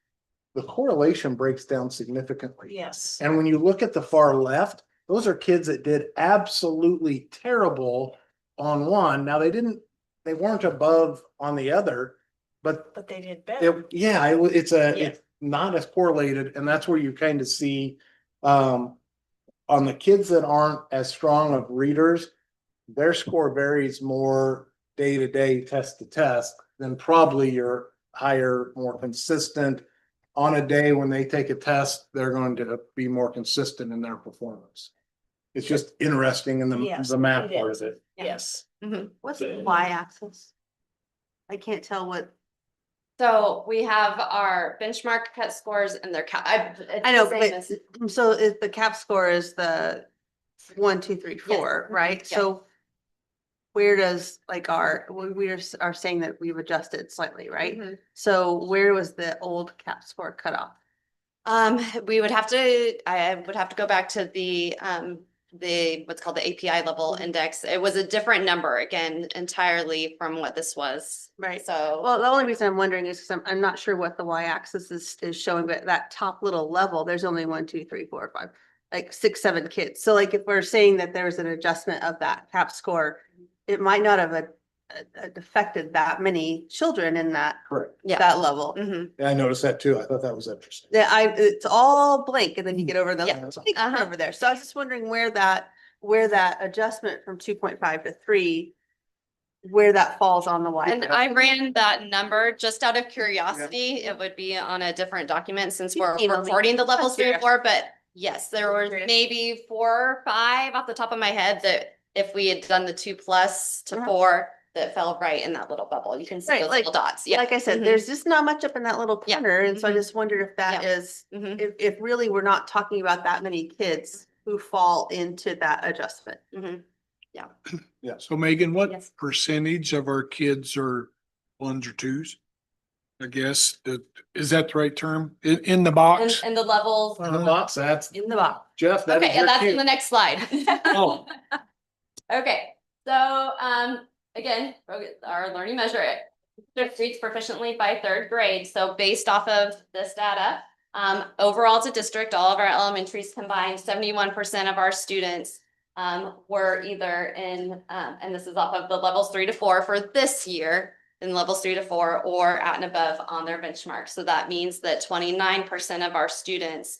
the correlation breaks down significantly. Yes. And when you look at the far left, those are kids that did absolutely terrible on one. Now they weren't above on the other, but But they did better. it's not as correlated, and that's where you kind of see, on the kids that aren't as strong of readers, their score varies more day to day, test to test, than probably your higher, more consistent. On a day when they take a test, they're going to be more consistent in their performance. It's just interesting in Yes, the math it part is. of it. Yes. What's the y-axis? I can't tell what, So we have our benchmark cut scores and their I know, but so if the cap score is the 1, 2, 3, 4, right? Yes. So where does like we are saying that we've adjusted slightly, right? Mhm. So where was the old cap score cut off? I would have to go back to the what's called the API level index. It was a different number again entirely from what this was. Right. So, Well, the only reason I'm wondering is because I'm not sure what the y-axis is showing, but that top little level, there's only 1, 2, 3, 4, 5, like 6, 7 kids. So like if we're saying that there was an adjustment of that cap score, it might not have affected that many children in that Correct. yeah. that level. Mhm. Yeah, I noticed that too. I thought that was interesting. Yeah, it's all blank and then you get over the Yeah. blank Uh-huh. over there. So I was just wondering where that adjustment from 2.5 to 3, where that falls on the y. And I ran that number just out of curiosity. It would be on a different document since we're Email me. recording the levels Just 3 and curious. 4, but yes, there were Curious. maybe 4 or 5 off the top of my head that if we had done the 2+ to Uh-huh. 4, that fell right in that little bubble. You can see Right, those like- little dots. Yeah. Like I said, Mhm. there's just not much up in that little Yeah. corner, and so I Mhm. just wondered if that Yeah. is, Mhm. if really we're not talking about that many kids who fall into that adjustment. Mhm. So Megan, what Yes. percentage of our kids are ones or twos? I guess is that the right term? In the box? And the levels. In the box, that's In the box. Jeff, that Okay, is and your that's in cue. the next slide. Oh. Okay, so, again, our learning measure, it reads proficiently by 3rd grade, so based off of this data, overall as a district, all of our elementaries combined, 71% of our students were either in, and this is off of the levels 3 to 4 for this year, in levels 3 to 4, or at and above on their benchmark. So that means that 29% of our students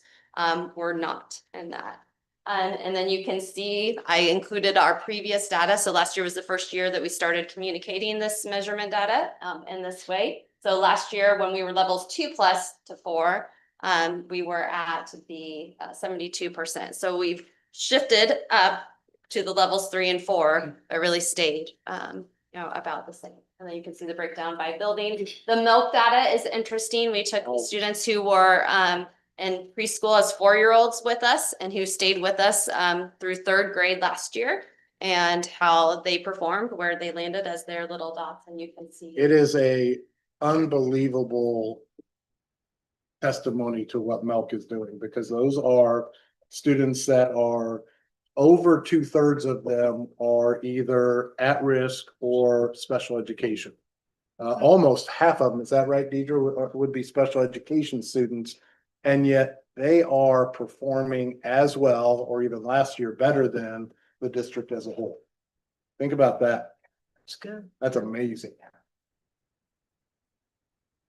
were not in that. And then you can see, I included our previous data. So last year was the first year that we started communicating this measurement data in this way. So last year, when we were levels 2+ to 4, we were at the 72%. So we've shifted up to the levels 3 and 4, but really stayed, about the same. And then you can see the breakdown by building. The milk data is interesting. We took students who were in preschool as 4-year-olds with us and who stayed with us through 3rd grade last year, and how they performed, where they landed as their little dots, and you can see. It is a unbelievable testimony to what Milk is doing, because those are students that are over 2/3 of them are either at risk or special education. Almost half of them, is that right, Deidre, would be special education students, and yet they are performing as well, or even last year better than the district as a whole. Think about that. It's good. That's amazing.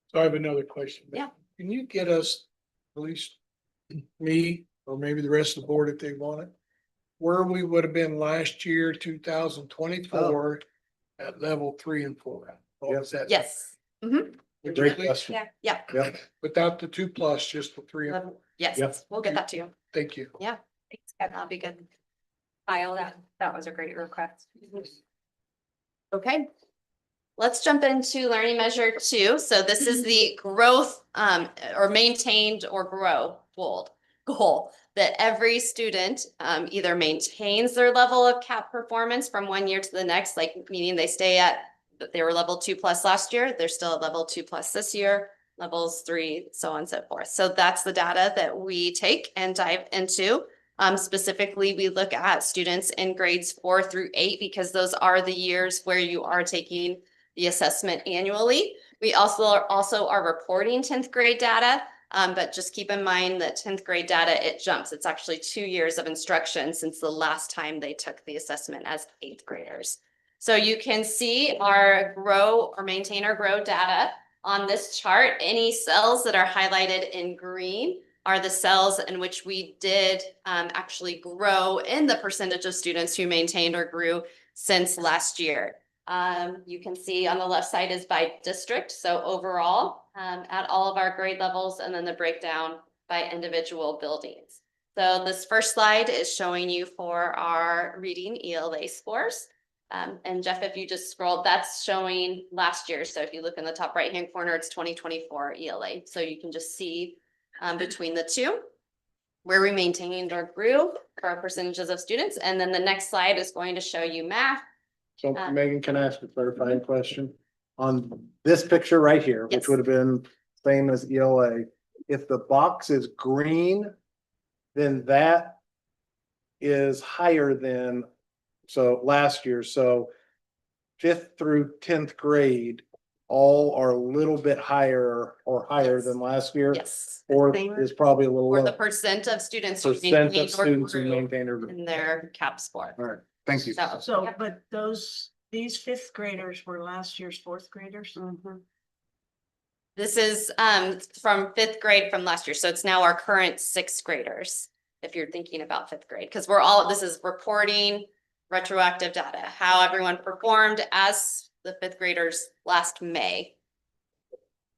So I have another question. Yeah. Can you get us, at least me, or maybe the rest of the board if they want it, where we would have been last year, 2024, at level 3 and 4? What was that? Yes. Would you Great please? question. Yeah. Yep. Without the 2+, just the 3 and 4. Yes, Yep. we'll get that to you. Thank you. That'll be good. Kyle, that was a great request. Okay. Let's jump into learning measure 2. So this is the growth or maintained or grow goal. that every student either maintains their level of CAP performance from one year to the next, like meaning they stay at, they were level 2+ last year, they're still at level 2+ this year, levels 3, so on and so forth. So that's the data that we take and dive into. Specifically, we look at students in grades 4 through 8 because those are the years where you are taking the assessment annually. We also are reporting 10th grade data, but just keep in mind that 10th grade data, it jumps. It's actually 2 years of instruction since the last time they took the assessment as 8th graders. So you can see our grow or maintain or grow data on this chart. Any cells that are highlighted in green are the cells in which we did actually grow in the percentage of students who maintained or grew since last year. You can see on the left side is by district. So overall, at all of our grade levels, and then the breakdown by individual buildings. So this first slide is showing you for our reading ELA scores. And Jeff, if you just scroll, that's showing last year. So if you look in the top right-hand corner, it's 2024 ELA. So you can just see between the two where we maintained or grew for our percentages of students. And then the next slide is going to show you math. So Megan, can I ask a clarifying question? On this picture right here, which Yes. would have been same as ELA, if the box is green, then that is higher than, so last year, so 5th through 10th grade, all are a little bit higher or higher than last year. Yes. Or Same. is probably a little Or the lower. percent of students who Percent of maintained or students who grew maintain or. in their CAP score. All right, thank you. So, Yep. but these 5th graders were last year's 4th graders? This is from 5th grade from last year. So it's now our current 6th graders, if you're thinking about 5th grade, because this is reporting retroactive data, how everyone performed as the 5th graders last May.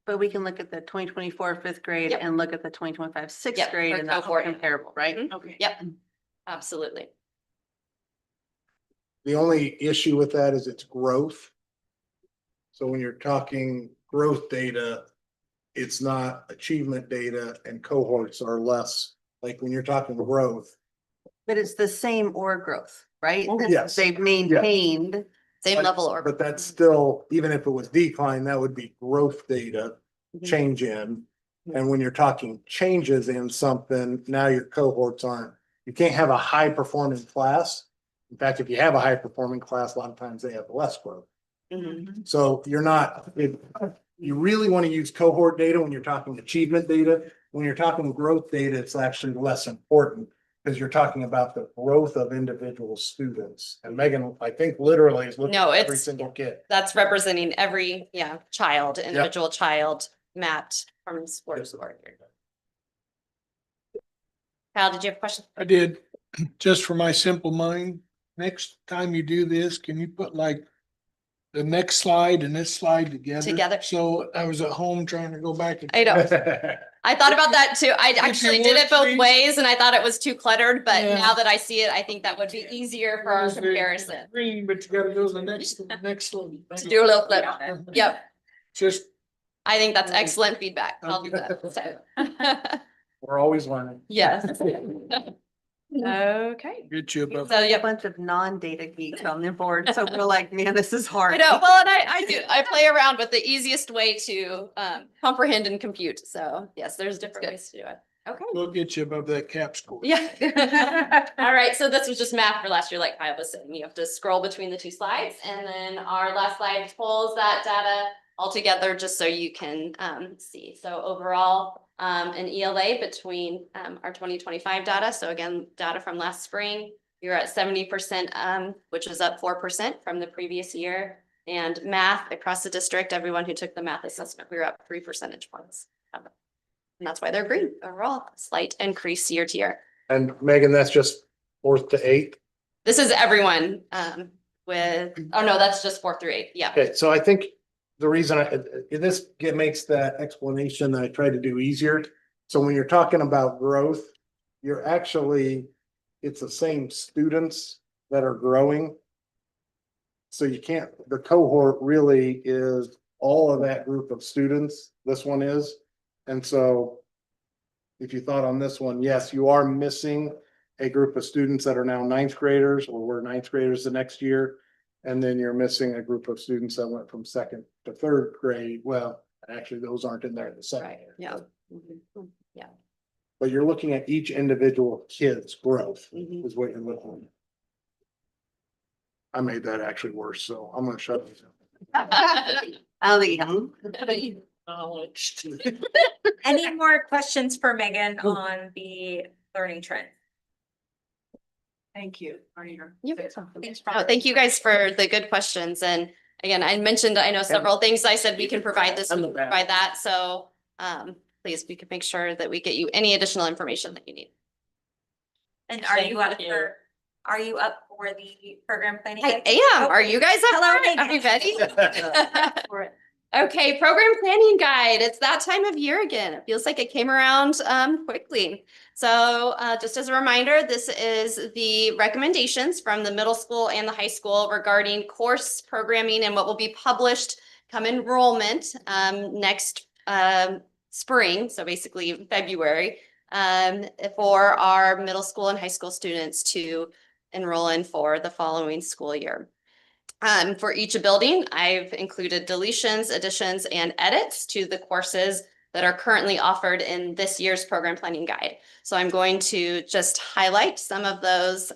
But we can look at the 2024 5th grade Yep. and look at the 2025 6th Yep, grade for and that's cohort. comparable, right? Mhm. Okay. Yep, absolutely. The only issue with that is its growth. So when you're talking growth data, it's not achievement data and cohorts are less, like when you're talking growth. But it's the same or growth, right? Oh, It's- yes. They've maintained. Same But- level or. But that's still, even if it was decline, that would be growth data, Mhm. change in. And when you're talking changes in something, now your cohorts aren't, you can't have a high performing class. In fact, if you have a high performing class, a lot of times they have less growth. Mhm. So you're not, you really want to use cohort data when you're talking achievement data. When you're talking growth data, it's actually less important because you're talking about the growth of individual students. And Megan, I think literally is looking No, at every it's- single kid. That's representing every, child, individual child mapped from sport to sport. Kyle, did you have a question? I did, just for my simple mind, next time you do this, can you put like the next slide and this slide together? Together. So I was at home trying to go back. and- I know. I thought about that too. I you actually did would, it both please. ways and I thought it was too cluttered, but Yeah. now that I see it, I think that would be easier for our It's very comparison. Green, but you gotta go to the next one. To do a little flip. Yep, Just, I think that's excellent feedback. I'll do that. So. We're always learning. Yes. Okay. get you above. So, A yep. bunch of non-data geeks on the board, so we're like, man, this is hard. I know, well, and I play around with the easiest way to comprehend and compute. So yes, there's different ways to do it. Okay. We'll get you above that cap score. Yeah. All right, so this was just math for last year, like Kyle was saying. You have to scroll between the two slides, and then our last slide pulls that data all together just so you can see. So overall, an ELA between our 2025 data. So again, data from last spring, you're at 70%, which is up 4% from the previous year. And math across the district, everyone who took the math assessment, we were up 3 percentage points. And that's why they're green overall, slight increase year to year. And Megan, that's just 4th to 8th. This is everyone with, oh no, that's just 4 through 8. Yeah. Okay, so I think the reason makes that explanation that I tried to do easier. So when you're talking about growth, you're actually, it's the same students that are growing. So you can't, the cohort really is all of that group of students. This one is. And so if you thought on this one, yes, you are missing a group of students that are now ninth graders or were ninth graders the next year. And then you're missing a group of students that went from second to third grade. Well, actually, those aren't in there in the second Right, year. yeah. but- Yeah. But you're looking at each individual kid's growth Mhm. is what you're looking at. I made that actually worse, so I'm gonna shut it down. I don't think Any more questions for Megan on the learning trend? Thank you. Are you? Thanks, Oh, thank you guys for the good questions. And again, I mentioned, I know several things. I said we can provide this, we can provide that. So please, we can make sure that we get you any additional information that you need. And are you up for the program planning? I am. Are you guys up Hello, for it? Megan. Are you ready? Okay, program planning guide. It's that time of year again. It feels like it came around quickly. So just as a reminder, this is the recommendations from the middle school and the high school regarding course programming and what will be published come enrollment next spring. So basically February for our middle school and high school students to enroll in for the following school year. For each building, I've included deletions, additions, and edits to the courses that are currently offered in this year's program planning guide. So I'm going to just highlight some of those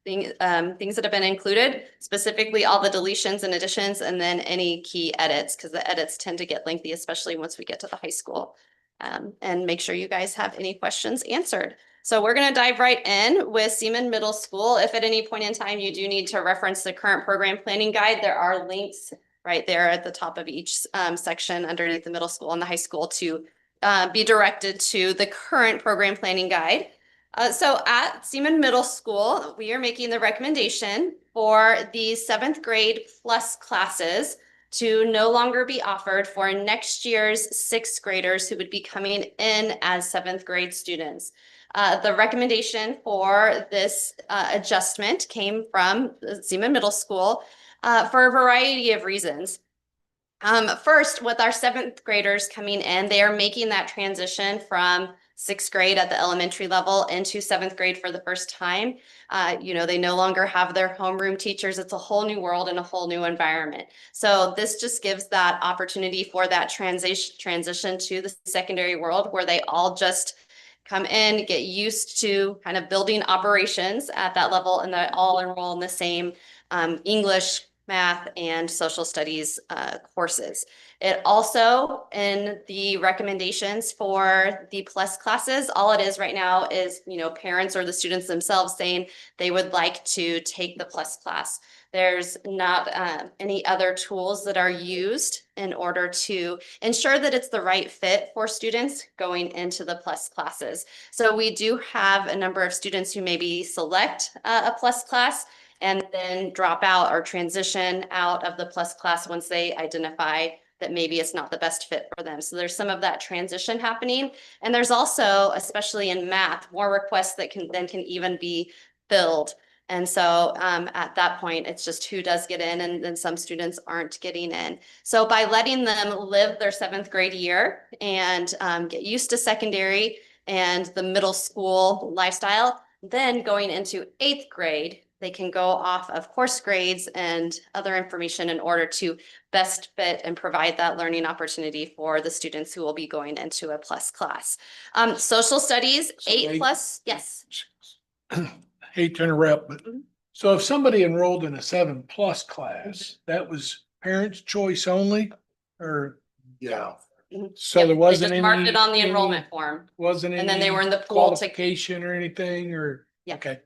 things that have been included, specifically all the deletions and additions, and then any key edits, because the edits tend to get lengthy, especially once we get to the high school. And make sure you guys have any questions answered. So we're going to dive right in with Seaman Middle School. If at any point in time you do need to reference the current program planning guide, there are links right there at the top of each section underneath the middle school and the high school to be directed to the current program planning guide. So at Seaman Middle School, we are making the recommendation for the 7th grade plus classes to no longer be offered for next year's 6th graders who would be coming in as 7th grade students. The recommendation for this adjustment came from Seaman Middle School for a variety of reasons. First, with our 7th graders coming in, they are making that transition from 6th grade at the elementary level into 7th grade for the first time. They no longer have their homeroom teachers. It's a whole new world and a whole new environment. So this just gives that opportunity for that transition to the secondary world where they all just come in, get used to kind of building operations at that level, and they all enroll in the same English, math, and social studies courses. It also, in the recommendations for the plus classes, all it is right now is, parents or the students themselves saying they would like to take the plus class. There's not any other tools that are used in order to ensure that it's the right fit for students going into the plus classes. So we do have a number of students who maybe select a plus class and then drop out or transition out of the plus class once they identify that maybe it's not the best fit for them. So there's some of that transition happening. And there's also, especially in math, more requests that can even be filled. And so at that point, it's just who does get in, and then some students aren't getting in. So by letting them live their 7th grade year and get used to secondary and the middle school lifestyle, then going into 8th grade, they can go off of course grades and other information in order to best fit and provide that learning opportunity for the students who will be going into a plus class. Social studies, 8+, yes. Hate to interrupt, but so if somebody enrolled in a 7+ class, that was parents' choice only, or? Yeah. So Yep, there they wasn't just marked any. it on the enrollment form. Wasn't any. And then they were in the pool to- Qualification or anything, or? Yeah. Okay.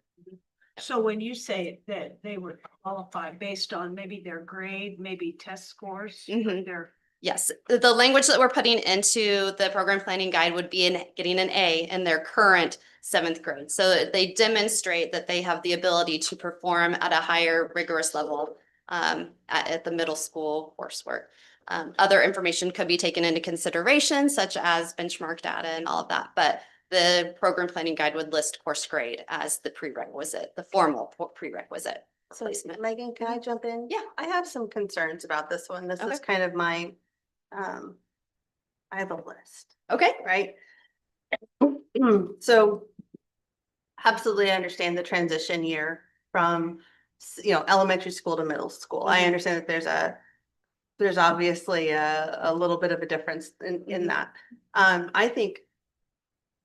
So when you say that they would qualify based on maybe their grade, maybe test scores, Mhm. their Yes, the language that we're putting into the program planning guide would be in getting an A in their current 7th grade. So that they demonstrate that they have the ability to perform at a higher rigorous level at the middle school coursework. Other information could be taken into consideration, such as benchmark data and all of that. But the program planning guide would list course grade as the prerequisite, the formal prerequisite So placement. Megan, can I jump in? Yeah. I have some concerns about this one. This is Okay. kind of my, I have a list, Okay. right? So absolutely understand the transition year from, elementary school to middle school. I understand that there's obviously a little bit of a difference in that. I think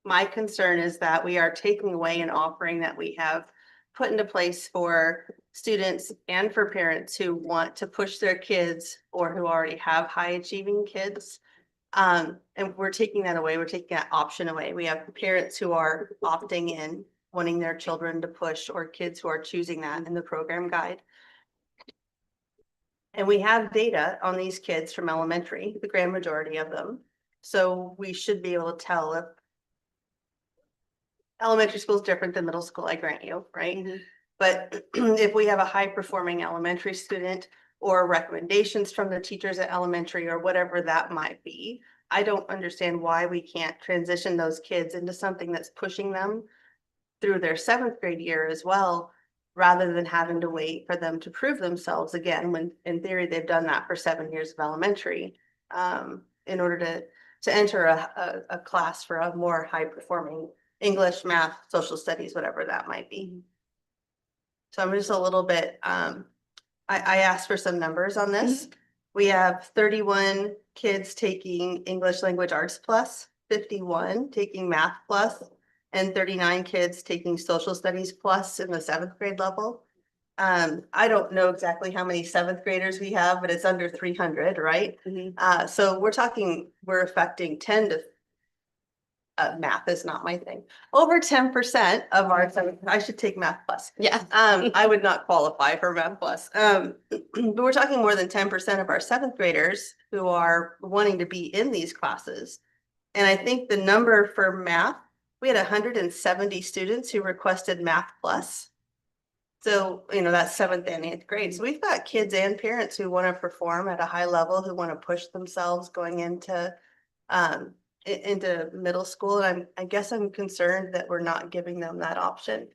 my concern is that we are taking away an offering that we have put into place for students and for parents who want to push their kids or who already have high achieving kids. And we're taking that away. We're taking that option away. We have parents who are opting in, wanting their children to push, or kids who are choosing that in the program guide. And we have data on these kids from elementary, the grand majority of them. So we should be able to tell if elementary school is different than middle school, I grant you, right? But if we have a high performing elementary student or recommendations from the teachers at elementary or whatever that might be, I don't understand why we can't transition those kids into something that's pushing them through their 7th grade year as well, rather than having to wait for them to prove themselves again, when in theory they've done that for 7 years of elementary, in order to enter a class for a more high performing English, math, social studies, whatever that might be. So I'm just a little bit, I asked for some numbers on this. We have 31 kids taking English Language Arts Plus, 51 taking Math Plus, and 39 kids taking Social Studies Plus in the 7th grade level. I don't know exactly how many 7th graders we have, but it's under 300, right? So we're affecting 10 to math is not my thing. Over 10% of our, I should take Math Plus. Yeah. I would not qualify for Math Plus. But we're talking more than 10% of our 7th graders who are wanting to be in these classes. And I think the number for math, we had 170 students who requested Math Plus. So, that's 7th and 8th grade. So we've got kids and parents who want to perform at a high level, who want to push themselves going into middle school. And I guess I'm concerned that we're not giving them that option.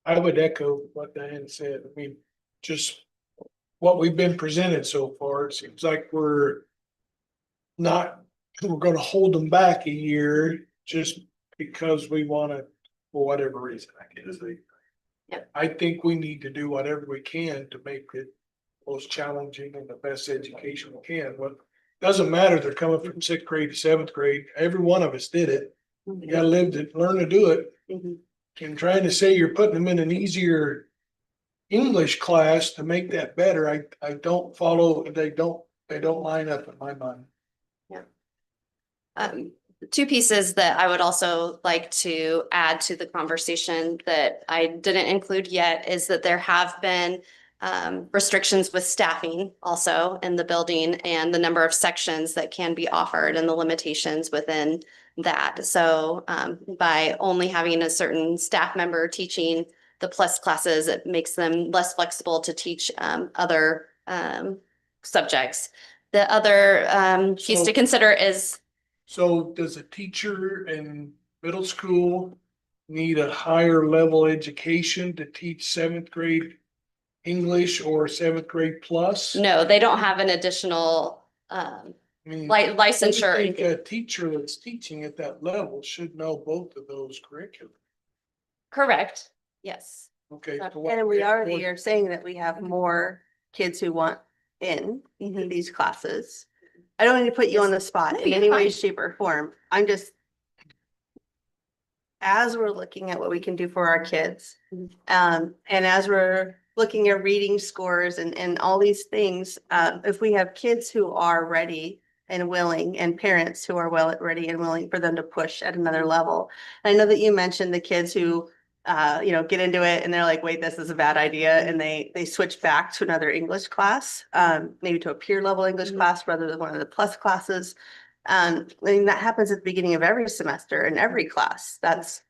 I would echo what Diane said. I mean, just what we've been presented so far, it seems like we're gonna hold them back a year just because we wanna, for whatever reason, I guess. Yep. I think we need to do whatever we can to make it most challenging and the best education we can. But doesn't matter, they're coming from 6th grade to 7th grade. Every one of us did it. You gotta learn to do it. And trying to say you're putting them in an easier English class to make that better, I don't follow, they don't line up in my mind. Two pieces that I would also like to add to the conversation that I didn't include yet is that there have been restrictions with staffing also in the building and the number of sections that can be offered and the limitations within that. So by only having a certain staff member teaching the plus classes, it makes them less flexible to teach other subjects. The other piece to consider is. So does a teacher in middle school need a higher level education to teach 7th grade English or 7th grade plus? No, they don't have an additional I mean, licensure. I think a teacher that's teaching at that level should know both of those curriculum. Correct, yes. Okay. And we already are saying that we have more kids who want in these classes. I don't need to put you on the spot in any way, shape, or form. I'm just, as we're looking at what we can do for our kids, and as we're looking at reading scores and all these things, if we have kids who are ready and willing, and parents who are ready and willing for them to push at another level. I know that you mentioned the kids who get into it and they're like, wait, this is a bad idea. And they switch back to another English class, maybe to a peer level English class rather than one of the plus classes. I mean, that happens at the beginning of every semester in every class. That's,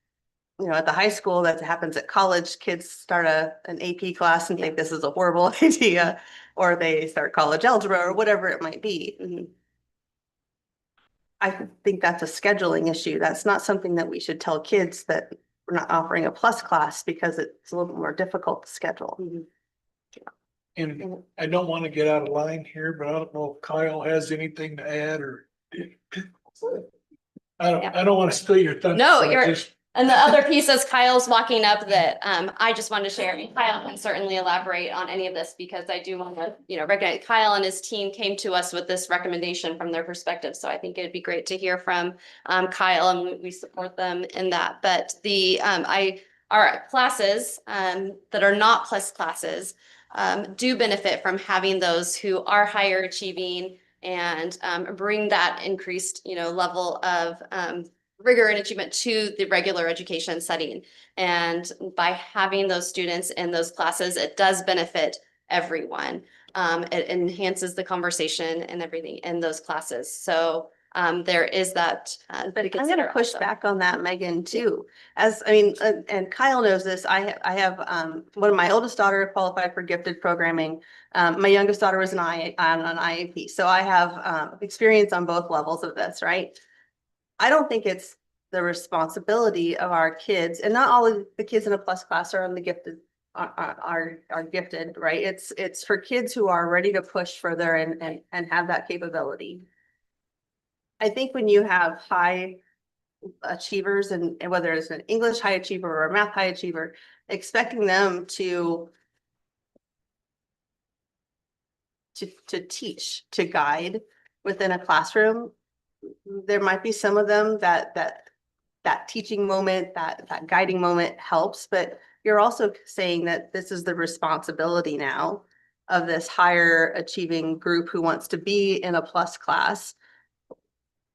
at the high school, that happens at college. Kids start an AP class and think this is a horrible idea, or they start college algebra or whatever it might be. I think that's a scheduling issue. That's not something that we should tell kids, that we're not offering a plus class because it's a little bit more difficult to schedule. And I don't want to get out of line here, but I don't know if Kyle has anything to add or. I don't want to steal your thunder. No, so I you're- just- And the other piece as Kyle's walking up that I just wanted to share, and Kyle can certainly elaborate on any of this because I do want to, recognize Kyle and his team came to us with this recommendation from their perspective. So I think it'd be great to hear from Kyle, and we support them in that. But our classes that are not plus classes do benefit from having those who are higher achieving and bring that increased, level of rigor and achievement to the regular education setting. And by having those students in those classes, it does benefit everyone. It enhances the conversation and everything in those classes. So there is that. But I'm gonna push back on that, Megan, too. And Kyle knows this, I have, one of my oldest daughter qualified for gifted programming. My youngest daughter was on an IEP, so I have, experience on both levels of this, right? I don't think it's the responsibility of our kids, and not all of the kids in a plus class are on the gifted, are gifted, right? It's for kids who are ready to push further and have that capability. I think when you have high achievers and whether it's an English high achiever or a math high achiever, expecting them to teach, to guide within a classroom, there might be some of them that teaching moment, that guiding moment helps, but you're also saying that this is the responsibility now of this higher achieving group who wants to be in a plus class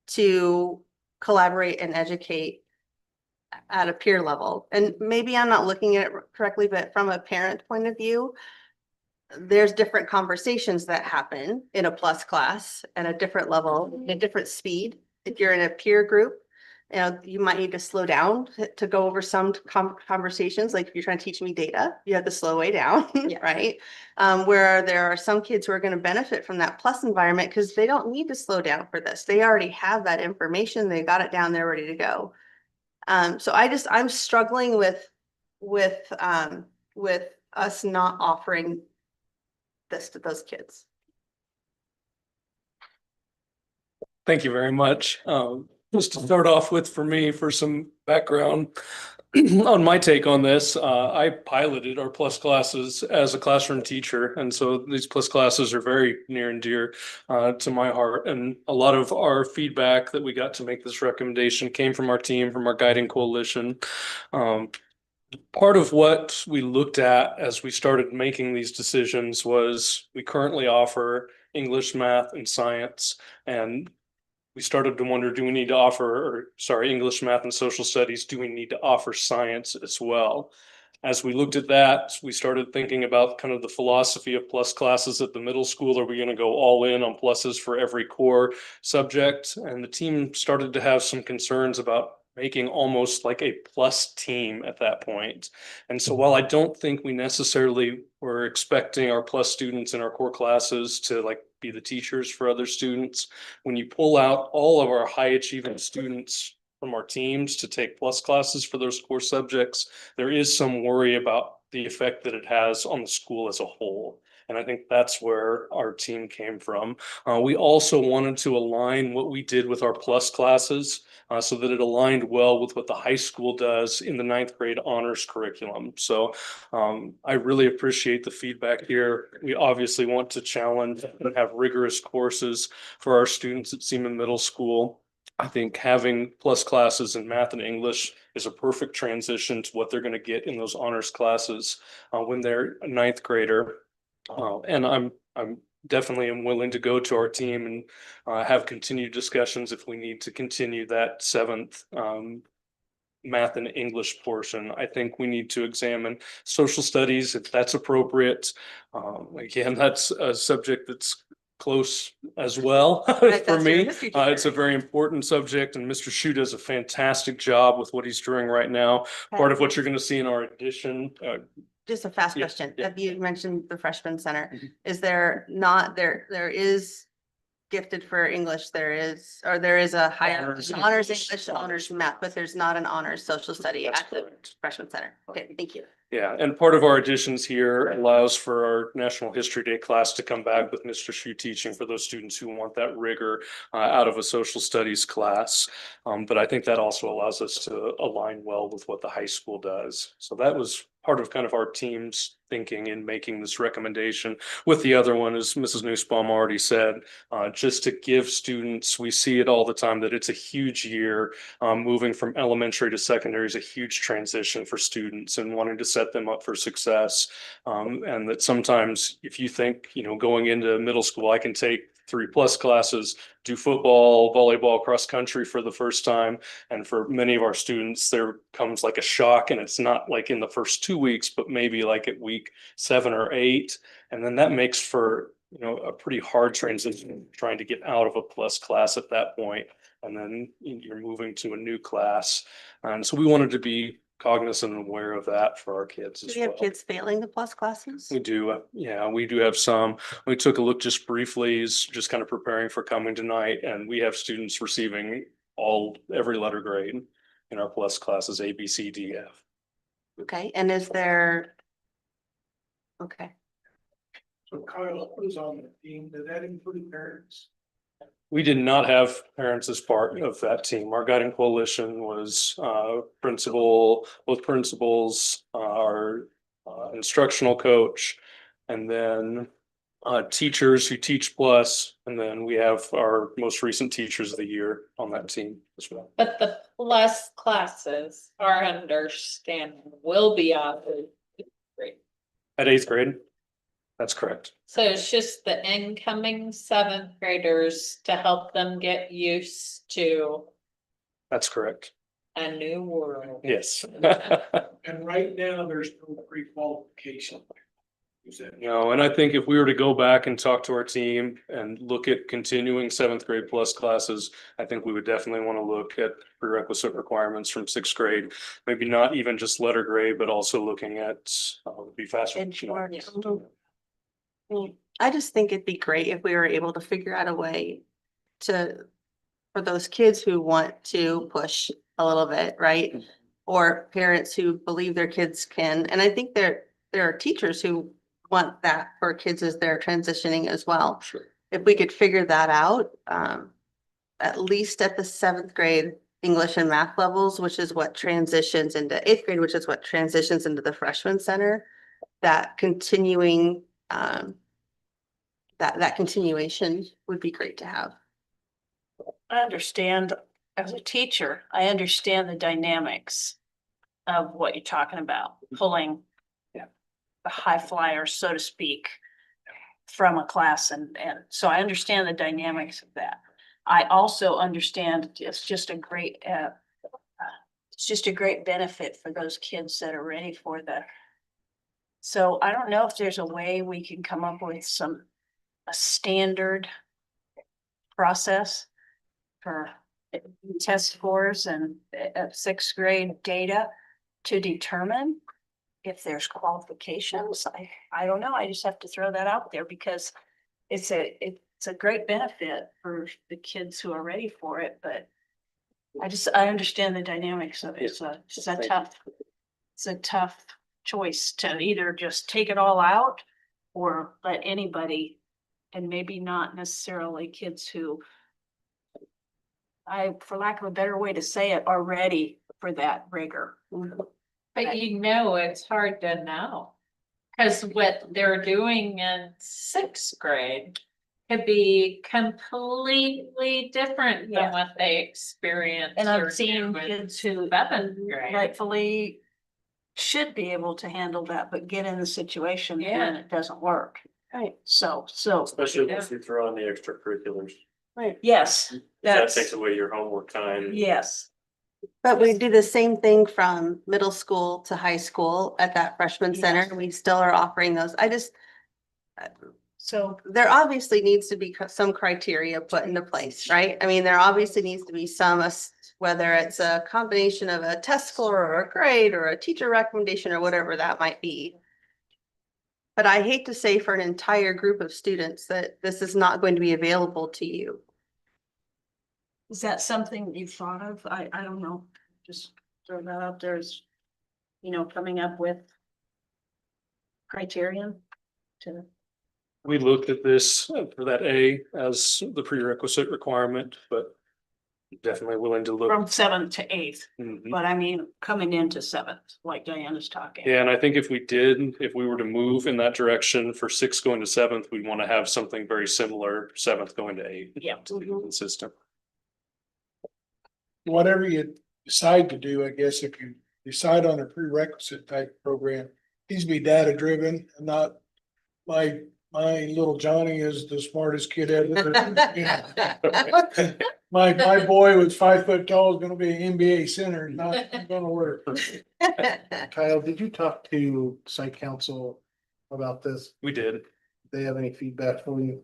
to collaborate and educate at a peer level. And maybe I'm not looking at it correctly, but from a parent point of view, there's different conversations that happen in a plus class at a different level, at a different speed. If you're in a peer group, you might need to slow down to go over some conversations. Like if you're trying to teach me data, you have to slow way down, right? Where there are some kids who are going to benefit from that plus environment because they don't need to slow down for this. They already have that information. They got it down there ready to go. So I'm struggling with us not offering this to those kids. Thank you very much. Just to start off with, for me, for some background on my take on this, I piloted our plus classes as a classroom teacher. And so these plus classes are very near and dear to my heart. And a lot of our feedback that we got to make this recommendation came from our team, from our guiding coalition. Part of what we looked at as we started making these decisions was we currently offer English, math, and science. And we started to wonder, do we need to offer, English, math, and social studies, do we need to offer science as well? As we looked at that, we started thinking about kind of the philosophy of plus classes at the middle school. Are we going to go all in on pluses for every core subject? And the team started to have some concerns about making almost like a plus team at that point. And so while I don't think we necessarily were expecting our plus students in our core classes to be the teachers for other students, when you pull out all of our high achieving students from our teams to take plus classes for those core subjects, there is some worry about the effect that it has on the school as a whole. And I think that's where our team came from. We also wanted to align what we did with our plus classes so that it aligned well with what the high school does in the 9th grade honors curriculum. So I really appreciate the feedback here. We obviously want to challenge and have rigorous courses for our students at Seaman Middle School. I think having plus classes in math and English is a perfect transition to what they're going to get in those honors classes when they're a 9th grader. And I'm definitely am willing to go to our team and have continued discussions if we need to continue that 7th math and English portion. I think we need to examine social studies if that's appropriate. Again, that's a subject that's close as well for me. It's a very important subject, and Mr. Shu does a fantastic job with what he's doing right now. Part of what you're going to see in our addition. Just a fast question. Have you mentioned the freshman center? Is there not there is gifted for English, there is a higher honors English, honors math, but there's not an honors social study at the freshman center. Okay, thank you. Yeah, and part of our additions here allows for our National History Day class to come back with Mr. Shu teaching for those students who want that rigor out of a social studies class. But I think that also allows us to align well with what the high school does. So that was part of kind of our team's thinking in making this recommendation. With the other one, as Mrs. Nussbaum already said, just to give students, we see it all the time that it's a huge year. Moving from elementary to secondary is a huge transition for students and wanting to set them up for success. And that sometimes if you think, going into middle school, I can take 3+ classes, do football, volleyball, cross country for the first time. And for many of our students, there comes like a shock, and it's not like in the first 2 weeks, but maybe like at week 7 or 8. And then that makes for, a pretty hard transition trying to get out of a plus class at that point. And then you're moving to a new class. And so we wanted to be cognizant and aware of that for our kids Do as we have well. kids failing the plus classes? We do, yeah, we do have some. We took a look just briefly, just kind of preparing for coming tonight, and we have students receiving every letter grade in our plus classes, A, B, C, D, F. Okay, and is there? Okay, So Kyle, who's on the team? Did that include parents? We did not have parents as part of that team. Our guiding coalition was both principals, our instructional coach, and then teachers who teach plus, and then we have our most recent teachers of the year on that team as well. But the plus classes, our understanding will be out of grade. At 8th grade, that's correct. So it's just the incoming 7th graders to help them get used to That's correct. a new world. Yes. And right now, there's no pre-qualification. No, and I think if we were to go back and talk to our team and look at continuing 7th grade plus classes, I think we would definitely want to look at prerequisite requirements from 6th grade. Maybe not even just letter grade, but also looking at be faster. I just think it'd be great if we were able to figure out a way for those kids who want to push a little bit, right? Or parents who believe their kids can, and I think there are teachers who want that for kids as they're transitioning as well. Sure. If we could figure that out, at least at the 7th grade English and math levels, which is what transitions into 8th grade, which is what transitions into the freshman center, that continuing, that continuation would be great to have. I understand, as a teacher, I understand the dynamics of what you're talking about, pulling the high flyers, so to speak, from a class. And so I understand the dynamics of that. I also understand it's just a great benefit for those kids that are ready for that. So I don't know if there's a way we can come up with a standard process for test scores and 6th grade data to determine if there's qualifications. I don't know. I just have to throw that out there because it's a great benefit for the kids who are ready for it, but I understand the dynamics of it. It's a tough choice to either just take it all out or let anybody, and maybe not necessarily kids who, for lack of a better way to say it, are ready for that rigor. But it's hard to know. Cause what they're doing in 6th grade could be completely different than what they experienced. And or I've seen do in kids who 7th grade. rightfully should be able to handle that, but get in the situation and it doesn't work. Right. So. Especially once you throw in the extracurriculars. Right. Yes, That takes away your homework time. yes. But we do the same thing from middle school to high school at that freshman center. Yes. We still are offering those. So There obviously needs to be some criteria put into place, right? I mean, there obviously needs to be whether it's a combination of a test score or a grade or a teacher recommendation or whatever that might be. But I hate to say for an entire group of students that this is not going to be available to you. is that something you've thought of? I don't know. Just throw that out there as, coming up with criterion to? We looked at this for that A as the prerequisite requirement, but definitely willing to look. From seventh to eighth, Mhm. but I mean, coming into seventh, like Diana's talking. Yeah, and I think if we were to move in that direction for sixth going to seventh, we want to have something very similar, seventh going to eighth. Yeah. To be consistent. Whatever you decide to do, I guess, if you decide on a prerequisite type program, needs to be data driven and not like my little Johnny is the smartest kid ever. My boy was 5 foot tall, is gonna be an NBA center, not gonna work. Kyle, did you talk to site council about this? We did. They have any feedback for you?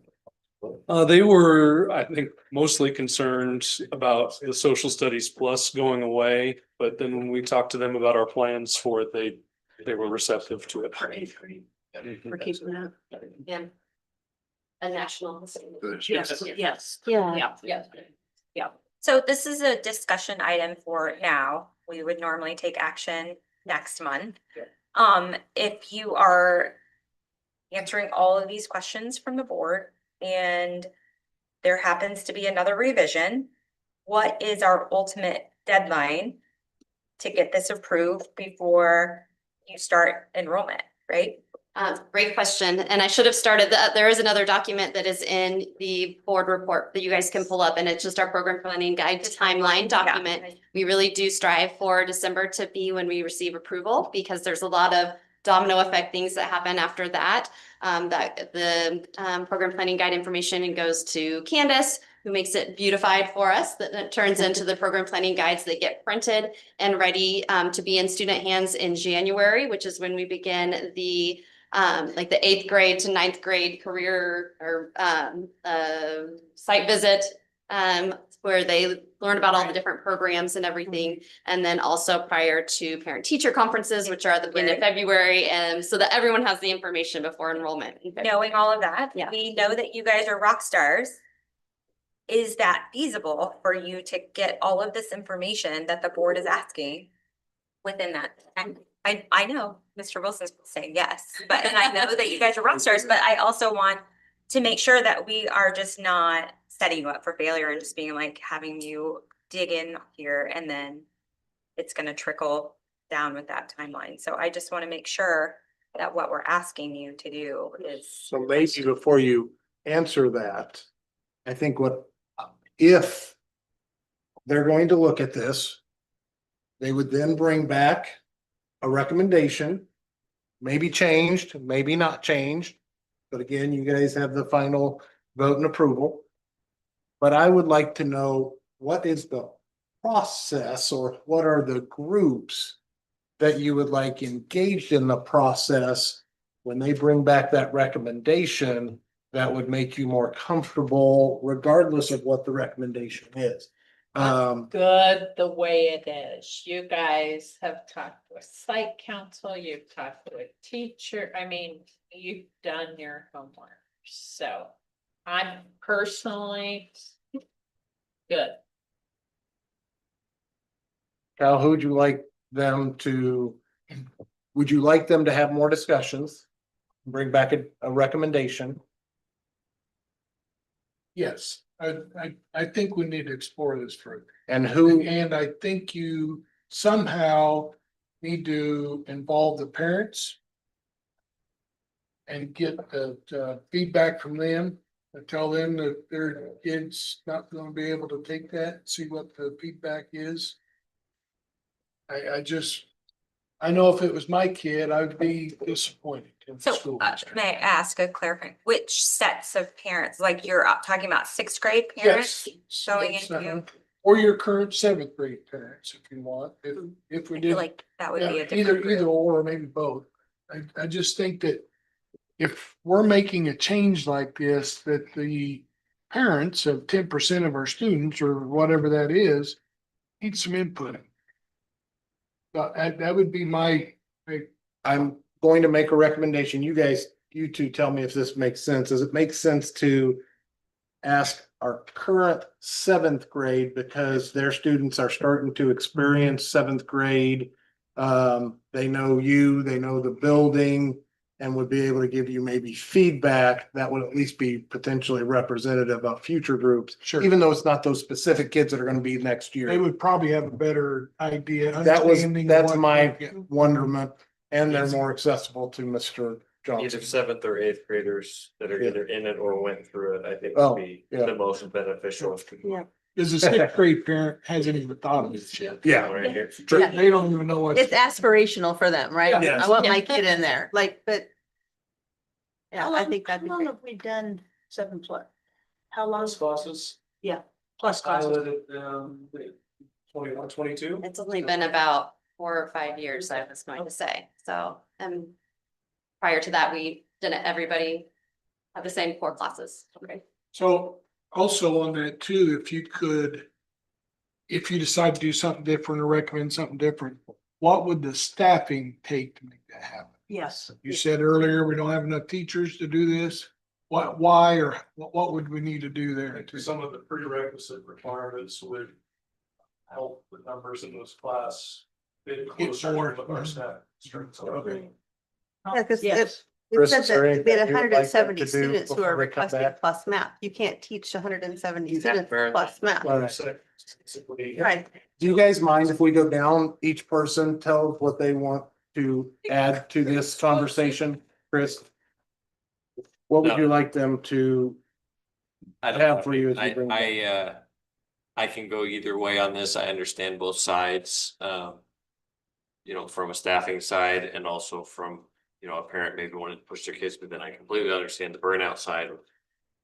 They were, I think, mostly concerned about the social studies plus going away, but then when we talked to them about our plans for it, they were receptive to it. We're keeping that. Yeah. A national. Yes, yes. Yeah. Yeah. So this is a discussion item for now. We would normally take action next month. If you are answering all of these questions from the board and there happens to be another revision, what is our ultimate deadline to get this approved before you start enrollment, right? Great question. And I should have started there is another document that is in the board report that you guys can pull up, and it's just our program planning guide to timeline document. We really do strive for December to be when we receive approval, because there's a lot of domino effect things that happen after that. That the program planning guide information goes to Candace, who makes it beautified for us, that turns into the program planning guides that get printed and ready to be in student hands in January, which is when we begin the like the 8th grade to 9th grade career or site visit, where they learn about all the different programs and everything. And then also prior to parent teacher conferences, which are at the beginning of February, and so that everyone has the information before enrollment. Knowing all of that, Yeah. we know that you guys are rock stars. Is that feasible for you to get all of this information that the board is asking within that? And I know Mr. Wilson's saying yes, but, and I know that you guys are rock stars, but I also want to make sure that we are just not setting you up for failure and just being like having you dig in here and then it's gonna trickle down with that timeline. So I just want to make sure that what we're asking you to do is. So maybe before you answer that, I think if they're going to look at this, they would then bring back a recommendation, maybe changed, maybe not changed. But again, you guys have the final vote and approval. But I would like to know, what is the process, or what are the groups that you would like engaged in the process when they bring back that recommendation that would make you more comfortable regardless of what the recommendation is? Good the way it is. You guys have talked with site council, you've talked with teacher. I mean, you've done your homework. So I'm personally good. Cal, who would you like them to, would you like them to have more discussions? Bring back a recommendation? Yes, I think we need to explore this further. And who, And I think you somehow need to involve the parents and get the feedback from them, and tell them that their kid's not gonna be able to take that, see what the feedback is. I know if it was my kid, I would be disappointed in the So school. may I ask a clarifying, which sets of parents, like you're talking about 6th grade parents? Yes. Going yes, into- Or your current 7th grade parents, if you want, if we I did. feel like that would be Yeah, a different either group. or, maybe both. I just think that if we're making a change like this, that the parents of 10% of our students, or whatever that is, need some input. That would be I'm going to make a recommendation. You two tell me if this makes sense. Does it make sense to ask our current 7th grade, because their students are starting to experience 7th grade? They know you, they know the building. and would be able to give you maybe feedback that would at least be potentially representative of future groups. Sure. Even though it's not those specific kids that are gonna be next They year. would probably have a better idea. That's understanding my what- wonderment, and they're more accessible to Mr. Either Johnson. seventh or eighth graders that are either in it or went through it, I think Oh, would be yeah. the most beneficial. Yeah. Because the sixth grade parent hasn't even thought of this yet. Yeah. Right here. They don't even know what. It's aspirational for them, right? Yes. I want my kid in there, like, but. Yeah, I think that'd be How long great. have we done 7+? How long? Classes. Plus classes? 21, 22. It's only been about 4 or 5 years, I was going to say, so, prior to that, we didn't, everybody have the same 4 classes. Okay. So also on that too, if you could, if you decide to do something different or recommend something different, what would the staffing take to make that happen? Yes. You said earlier, we don't have enough teachers to do this. Why, or what would we need to do there? Some of the prerequisite requirements would help the numbers in those class. Bit closer more, to what our staff strengths are. Okay. Yeah, because Yes. it Chris, said is there that we anything had you would hundred like and them seventy to do students who before are they come requesting back? plus math. You can't teach 170 Exactly. students plus math. Basically, Right. Do you guys mind if we go down, each person tells what they want to add to this conversation? Chris? What would No. you like them to I don't have know. for you as we bring it up? I can go either way on this. I understand both sides. You know, from a staffing side and also from, you know, a parent maybe wanting to push their kids, but then I completely understand the burnout side of,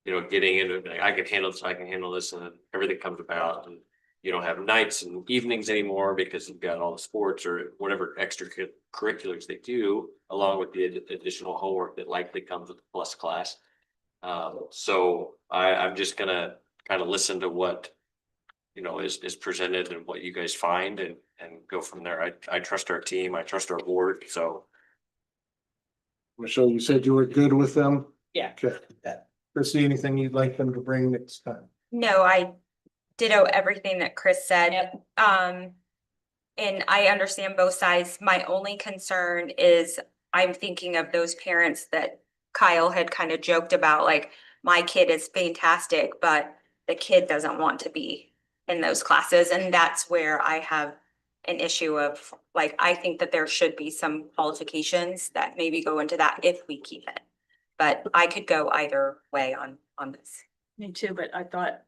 you know, getting into it, like, I can handle this, I can handle this, and then everything comes about and you don't have nights and evenings anymore because you've got all the sports or whatever extracurriculars they do, along with the additional homework that likely comes with the plus class. So I'm just gonna kind of listen to what, you know, is presented and what you guys find and go from there. I trust our team, I trust our board, so. Michelle, you said you were good with them? Yeah. Okay. Chrissy, anything you'd like them to bring next time? No, I ditto everything that Chris said. And I understand both sides. My only concern is I'm thinking of those parents that Kyle had kind of joked about, like, my kid is fantastic, but the kid doesn't want to be in those classes. And that's where I have an issue of, like, I think that there should be some qualifications that maybe go into that if we keep it. But I could go either way on this. Me too, but I thought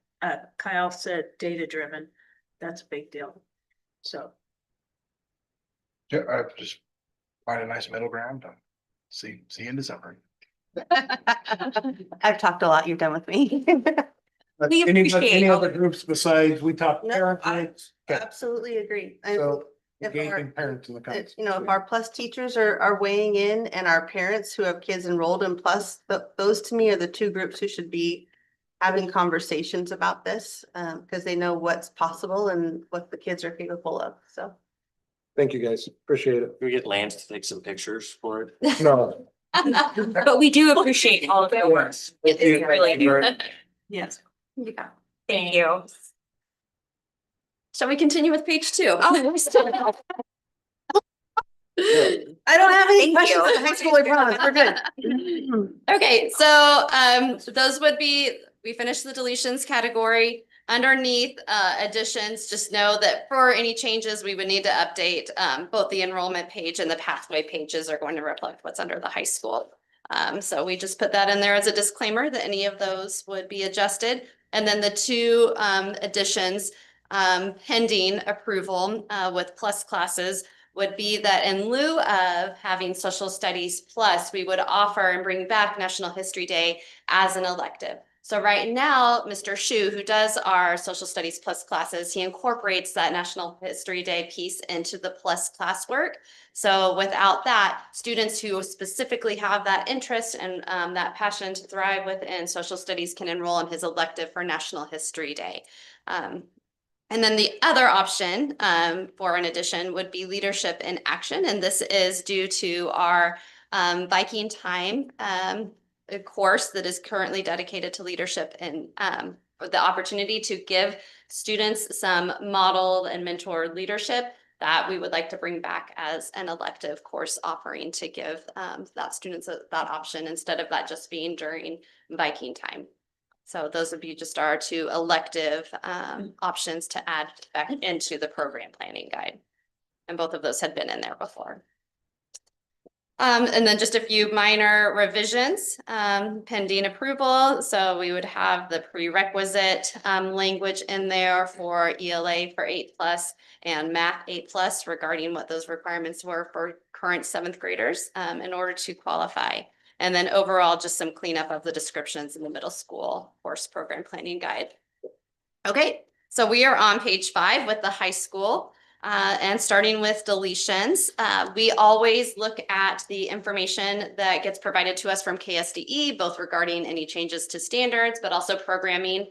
Kyle said data driven. That's a big deal. So. Yeah, I just find a nice middle ground. See you in December. I've talked a lot. You're done with me. We appreciate Any all other groups besides, we talked No, parent I groups? Okay, Absolutely agree. And so if engaging parents in the if, conversation. you know, if our plus teachers are weighing in and our parents who have kids enrolled in plus, those to me are the two groups who should be having conversations about this, because they know what's possible and what the kids are capable of. So. Thank you, guys. Appreciate it. Can we get Lance to take some pictures for it? No. But we do appreciate all of their work. Thank you. Really do. Yes. Yeah, thank you. Shall we continue with page 2? Oh, we still. I don't have any Thank questions you. on high school, I promise. We're good. Okay, so those would be, we finished the deletions category. Underneath additions, just know that for any changes, we would need to update both the enrollment page and the pathway pages are going to reflect what's under the high school. So we just put that in there as a disclaimer that any of those would be adjusted. And then the 2 additions pending approval with plus classes would be that in lieu of having social studies plus, we would offer and bring back National History Day as an elective. So right now, Mr. Shu, who does our social studies plus classes, he incorporates that National History Day piece into the plus classwork. So without that, students who specifically have that interest and that passion to thrive within social studies can enroll in his elective for National History Day. And then the other option for an addition would be leadership in action. And this is due to our Viking time a course that is currently dedicated to leadership and the opportunity to give students some modeled and mentored leadership that we would like to bring back as an elective course offering to give that students that option instead of that just being during Viking time. So those would be just our two elective options to add back into the program planning guide. And both of those had been in there before. And then just a few minor revisions pending approval. So we would have the prerequisite language in there for ELA for 8+ and math 8+ regarding what those requirements were for current 7th graders in order to qualify. And then overall, just some cleanup of the descriptions in the middle school course program planning guide. Okay, so we are on page 5 with the high school. And starting with deletions, we always look at the information that gets provided to us from KSDE, both regarding any changes to standards, but also programming.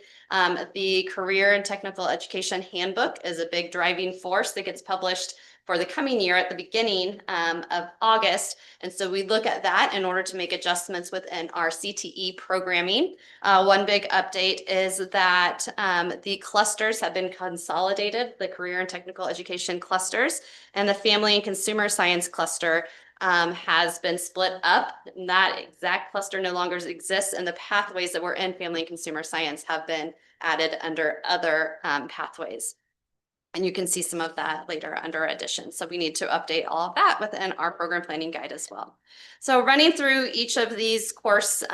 The Career and Technical Education Handbook is a big driving force that gets published for the coming year at the beginning of August. And so we look at that in order to make adjustments within our CTE programming. One big update is that the clusters have been consolidated, the career and technical education clusters, and the family and consumer science cluster has been split up. And that exact cluster no longer exists, and the pathways that were in family and consumer science have been added under other pathways. And you can see some of that later under addition. So we need to update all of that within our program planning guide as well. So running through each of these courses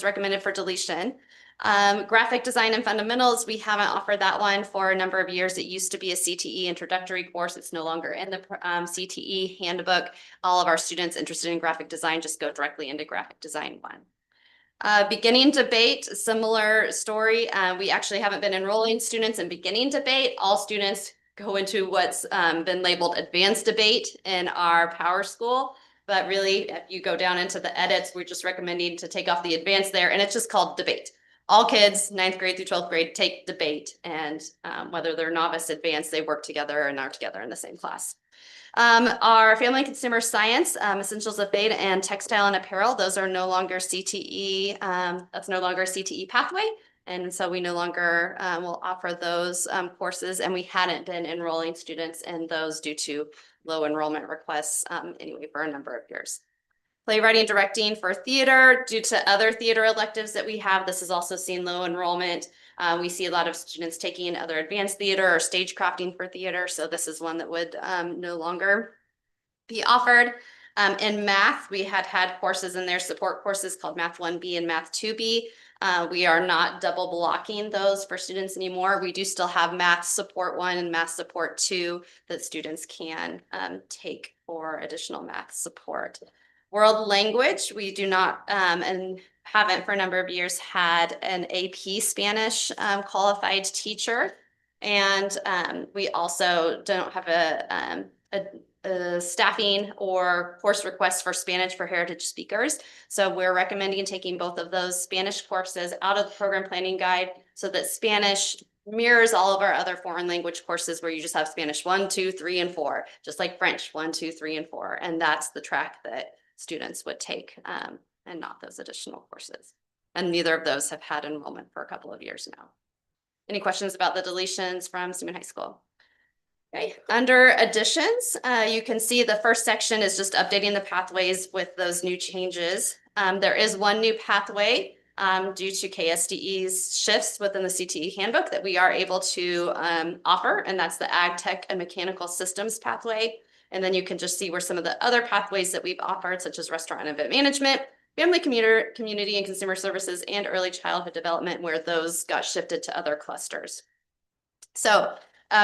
recommended for deletion. Graphic design and fundamentals, we haven't offered that one for a number of years. It used to be a CTE introductory course. It's no longer in the CTE handbook. All of our students interested in graphic design just go directly into graphic design 1. Beginning debate, similar story. We actually haven't been enrolling students in beginning debate. All students go into what's been labeled advanced debate in our Power School. But really, if you go down into the edits, we're just recommending to take off the advanced there, and it's just called debate. All kids, 9th grade through 12th grade, take debate, and whether they're novice, advanced, they work together and are together in the same class. Our family and consumer science, essentials of beta and textile and apparel, those are no longer CTE, that's no longer a CTE pathway. And so we no longer will offer those courses, and we hadn't been enrolling students in those due to low enrollment requests anyway for a number of years. Playwriting, directing for theater, due to other theater electives that we have, this has also seen low enrollment. We see a lot of students taking other advanced theater or stage crafting for theater. So this is one that would no longer be offered. In math, we had courses in there, support courses called Math 1B and Math 2B. We are not double blocking those for students anymore. We do still have Math Support 1 and Math Support 2 that students can take for additional math support. World language, we do not and haven't for a number of years had an AP Spanish qualified teacher. And we also don't have a staffing or course request for Spanish for heritage speakers. So we're recommending taking both of those Spanish courses out of the program planning guide so that Spanish mirrors all of our other foreign language courses where you just have Spanish 1, 2, 3, and 4, just like French 1, 2, 3, and 4. And that's the track that students would take and not those additional courses. And neither of those have had enrollment for a couple of years now. Any questions about the deletions from Seaman High School? Okay, under additions, you can see the first section is just updating the pathways with those new changes. There is one new pathway due to KSDE's shifts within the CTE handbook that we are able to offer, and that's the Ag Tech and Mechanical Systems pathway. And then you can just see where some of the other pathways that we've offered, such as restaurant and event management, family, community and consumer services, and early childhood development, where those got shifted to other clusters. So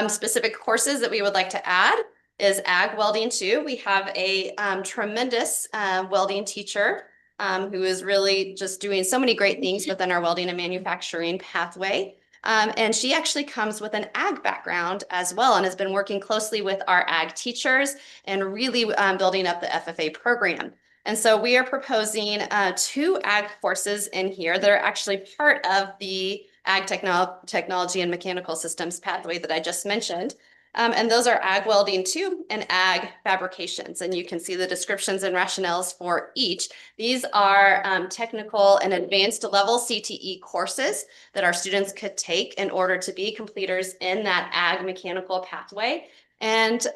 specific courses that we would like to add is Ag Welding 2. We have a tremendous welding teacher who is really just doing so many great things within our welding and manufacturing pathway. And she actually comes with an ag background as well and has been working closely with our ag teachers and really building up the FFA program. And so we are proposing 2 ag courses in here that are actually part of the ag technology and mechanical systems pathway that I just mentioned. And those are Ag Welding 2 and Ag Fabrications. And you can see the descriptions and rationales for each. These are technical and advanced level CTE courses that our students could take in order to be completers in that ag mechanical pathway. And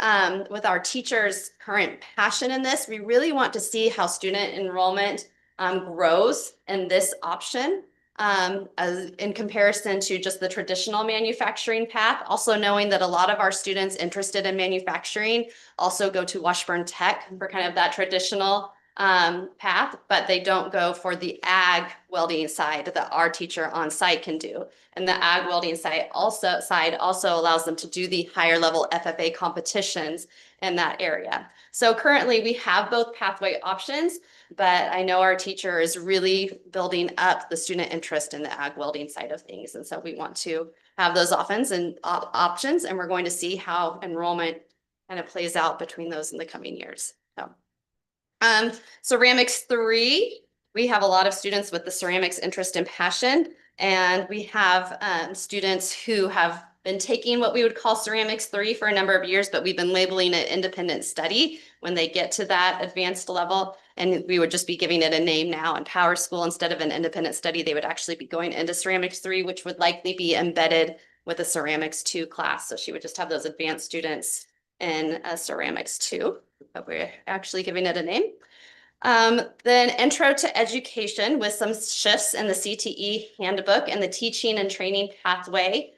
with our teachers' current passion in this, we really want to see how student enrollment grows in this option as in comparison to just the traditional manufacturing path. Also knowing that a lot of our students interested in manufacturing also go to Washburn Tech for kind of that traditional path, but they don't go for the ag welding side that our teacher on site can do. And the ag welding side also allows them to do the higher level FFA competitions in that area. So currently we have both pathway options, but I know our teacher is really building up the student interest in the ag welding side of things. And so we want to have those options, and we're going to see how enrollment kind of plays out between those in the coming years. So, ceramics 3, we have a lot of students with the ceramics interest and passion, and we have students who have been taking what we would call ceramics 3 for a number of years, but we've been labeling it independent study when they get to that advanced level. And we would just be giving it a name now. In Power School, instead of an independent study, they would actually be going into ceramics 3, which would likely be embedded with a ceramics 2 class. So she would just have those advanced students in a ceramics 2, but we're actually giving it a name. Then intro to education with some shifts in the CTE handbook and the teaching and training pathway.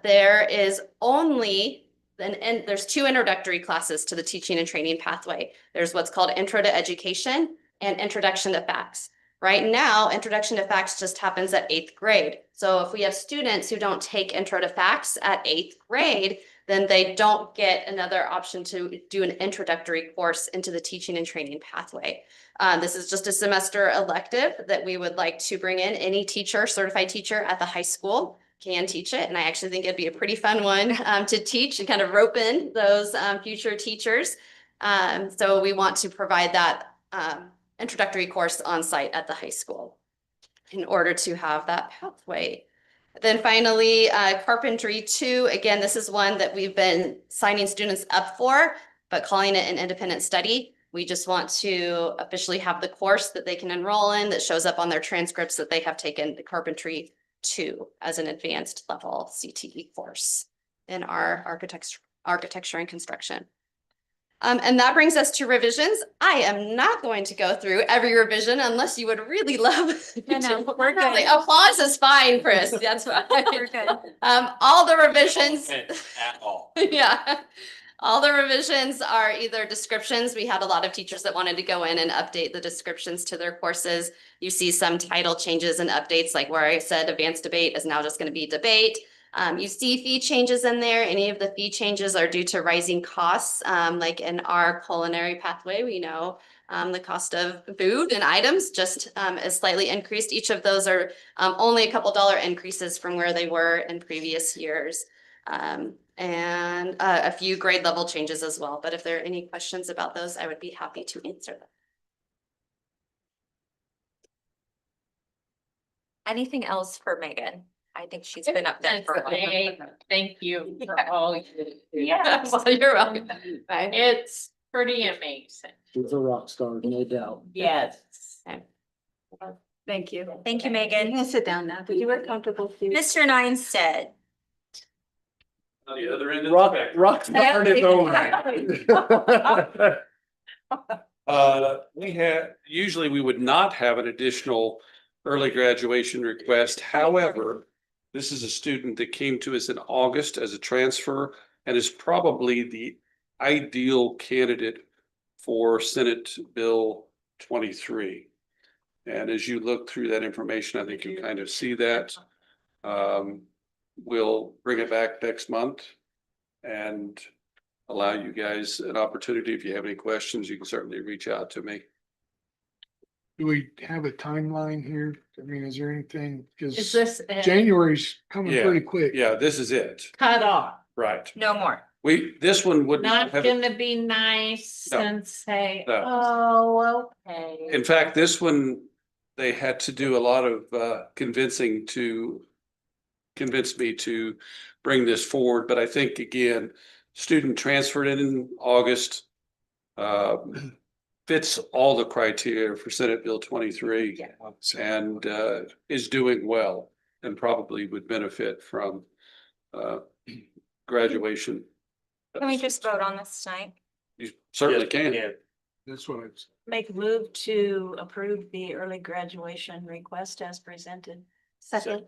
There is only there's 2 introductory classes to the teaching and training pathway. There's what's called Intro to Education and Introduction to Facts. Right now, Introduction to Facts just happens at 8th grade. So if we have students who don't take Intro to Facts at 8th grade, then they don't get another option to do an introductory course into the teaching and training pathway. This is just a semester elective that we would like to bring in. Any teacher, certified teacher at the high school can teach it. And I actually think it'd be a pretty fun one to teach and kind of rope in those future teachers. So we want to provide that introductory course on site at the high school in order to have that pathway. Then finally, carpentry 2. Again, this is one that we've been signing students up for, but calling it an independent study. We just want to officially have the course that they can enroll in that shows up on their transcripts that they have taken the carpentry 2 as an advanced level CTE course in our architecture and construction. And that brings us to revisions. I am not going to go through every revision unless you would really love. No, we're good. Applause is fine, Chris. That's fine. We're good. All the revisions. At all. Yeah. All the revisions are either descriptions. We had a lot of teachers that wanted to go in and update the descriptions to their courses. You see some title changes and updates, like where I said advanced debate is now just going to be debate. You see fee changes in there. Any of the fee changes are due to rising costs. Like in our culinary pathway, we know the cost of food and items just is slightly increased. Each of those are only a couple dollar increases from where they were in previous years. And a few grade level changes as well. But if there are any questions about those, I would be happy to answer them. Anything else for Megan? I think she's been up there for a while. Thank you for all you do. Yeah, well, you're welcome. Bye. It's pretty amazing. She's a rock star, no doubt. Yes. Thank you. Thank you, You Megan. can sit down now, but you were comfortable. Steve. Mr. Neinstead. On the other end of the Rock, spectrum. rock star is over. Usually we would not have an additional early graduation request. However, this is a student that came to us in August as a transfer and is probably the ideal candidate for Senate Bill 23. And as you look through that information, I think you kind of see that. We'll bring it back next month and allow you guys an opportunity. If you have any questions, you can certainly reach out to me. Do we have a timeline here? I mean, is there anything, Is because this January's coming Yeah. pretty quick. Yeah, this is it. cut off? Right. No more. This one would Not have, gonna be nice No. and say, No. oh, okay. in fact, this one, they had to do a lot of convincing to convince me to bring this forward. But I think, again, student transferred in August, fits all the criteria for Senate Bill 23 and is doing well and probably would benefit from graduation. Can we just vote on this tonight? You certainly Yeah, can. yeah. That's what it's. Make a move to approve the early graduation request as presented. Second.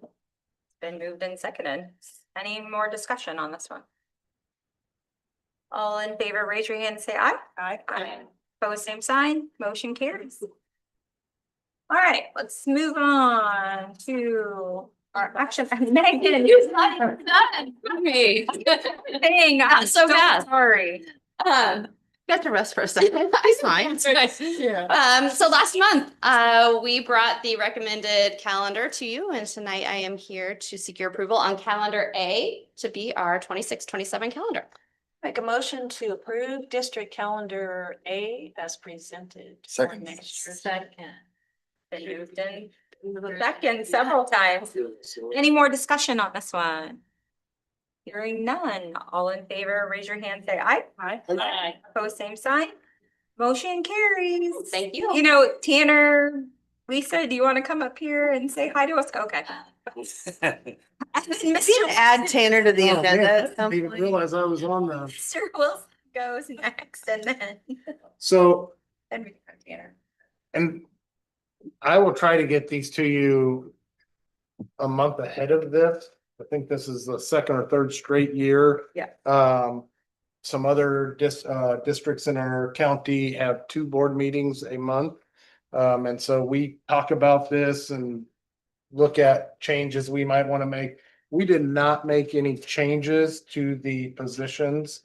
Been moved and seconded. Any more discussion on this one? All in favor, raise your hand and say aye. Aye. Pose same sign, motion carries. All right, let's move on to our action. Megan, you're not even done with me. Dang, I'm so bad. sorry. Got to rest for a second. It's fine. It's nice. So last month, we brought the recommended calendar to you, and tonight I am here to seek your approval on calendar A to be our 26-27 calendar. Make a motion to approve district calendar A as presented. for Second. next year. Second. Been moved in second several times. Any more discussion on this one? Hearing none, all in favor, raise your hand, say aye. Aye. Pose same sign. Motion carries. Thank you. You know, Tanner, Lisa, do you want to come up here and say hi to us? Okay. Mr. Add Tanner to the Oh, agenda man, at some Didn't even point. realize I was on the, Mr. Wilson goes next and then we can have Tanner. and I will try to get these to you a month ahead of this. I think this is the second or third straight year. Yeah. Some other districts in our county have 2 board meetings a month. And so we talk about this and look at changes we might want to make. We did not make any changes to the positions.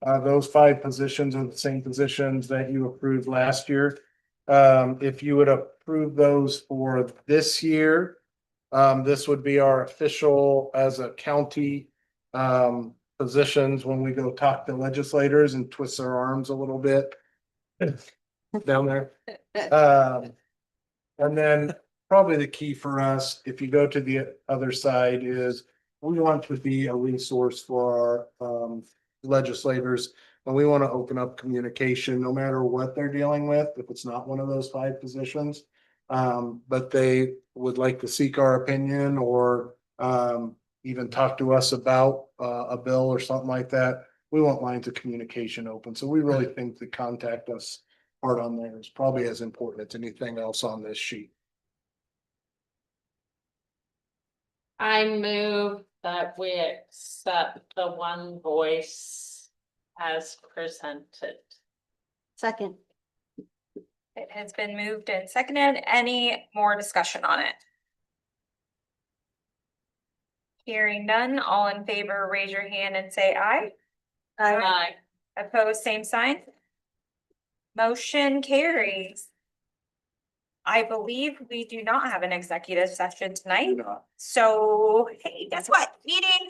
Those 5 positions are the same positions that you approved last year. If you would approve those for this year, this would be our official as a county positions when we go talk to legislators and twist their arms a little bit down there. And then probably the key for us, if you go to the other side, is we want to be a resource for our legislators. And we want to open up communication, no matter what they're dealing with, if it's not one of those 5 positions. But they would like to seek our opinion or even talk to us about a bill or something like that. We want lines of communication open. So we really think the contact us part on there is probably as important as anything else on this sheet. I move that we accept the one voice as presented. Second. It has been moved and seconded. Any more discussion on it? Hearing none, all in favor, raise your hand and say aye. Aye. Opposed, same sign. Motion carries. I believe we do not have an executive session tonight. So, hey, guess what? Meeting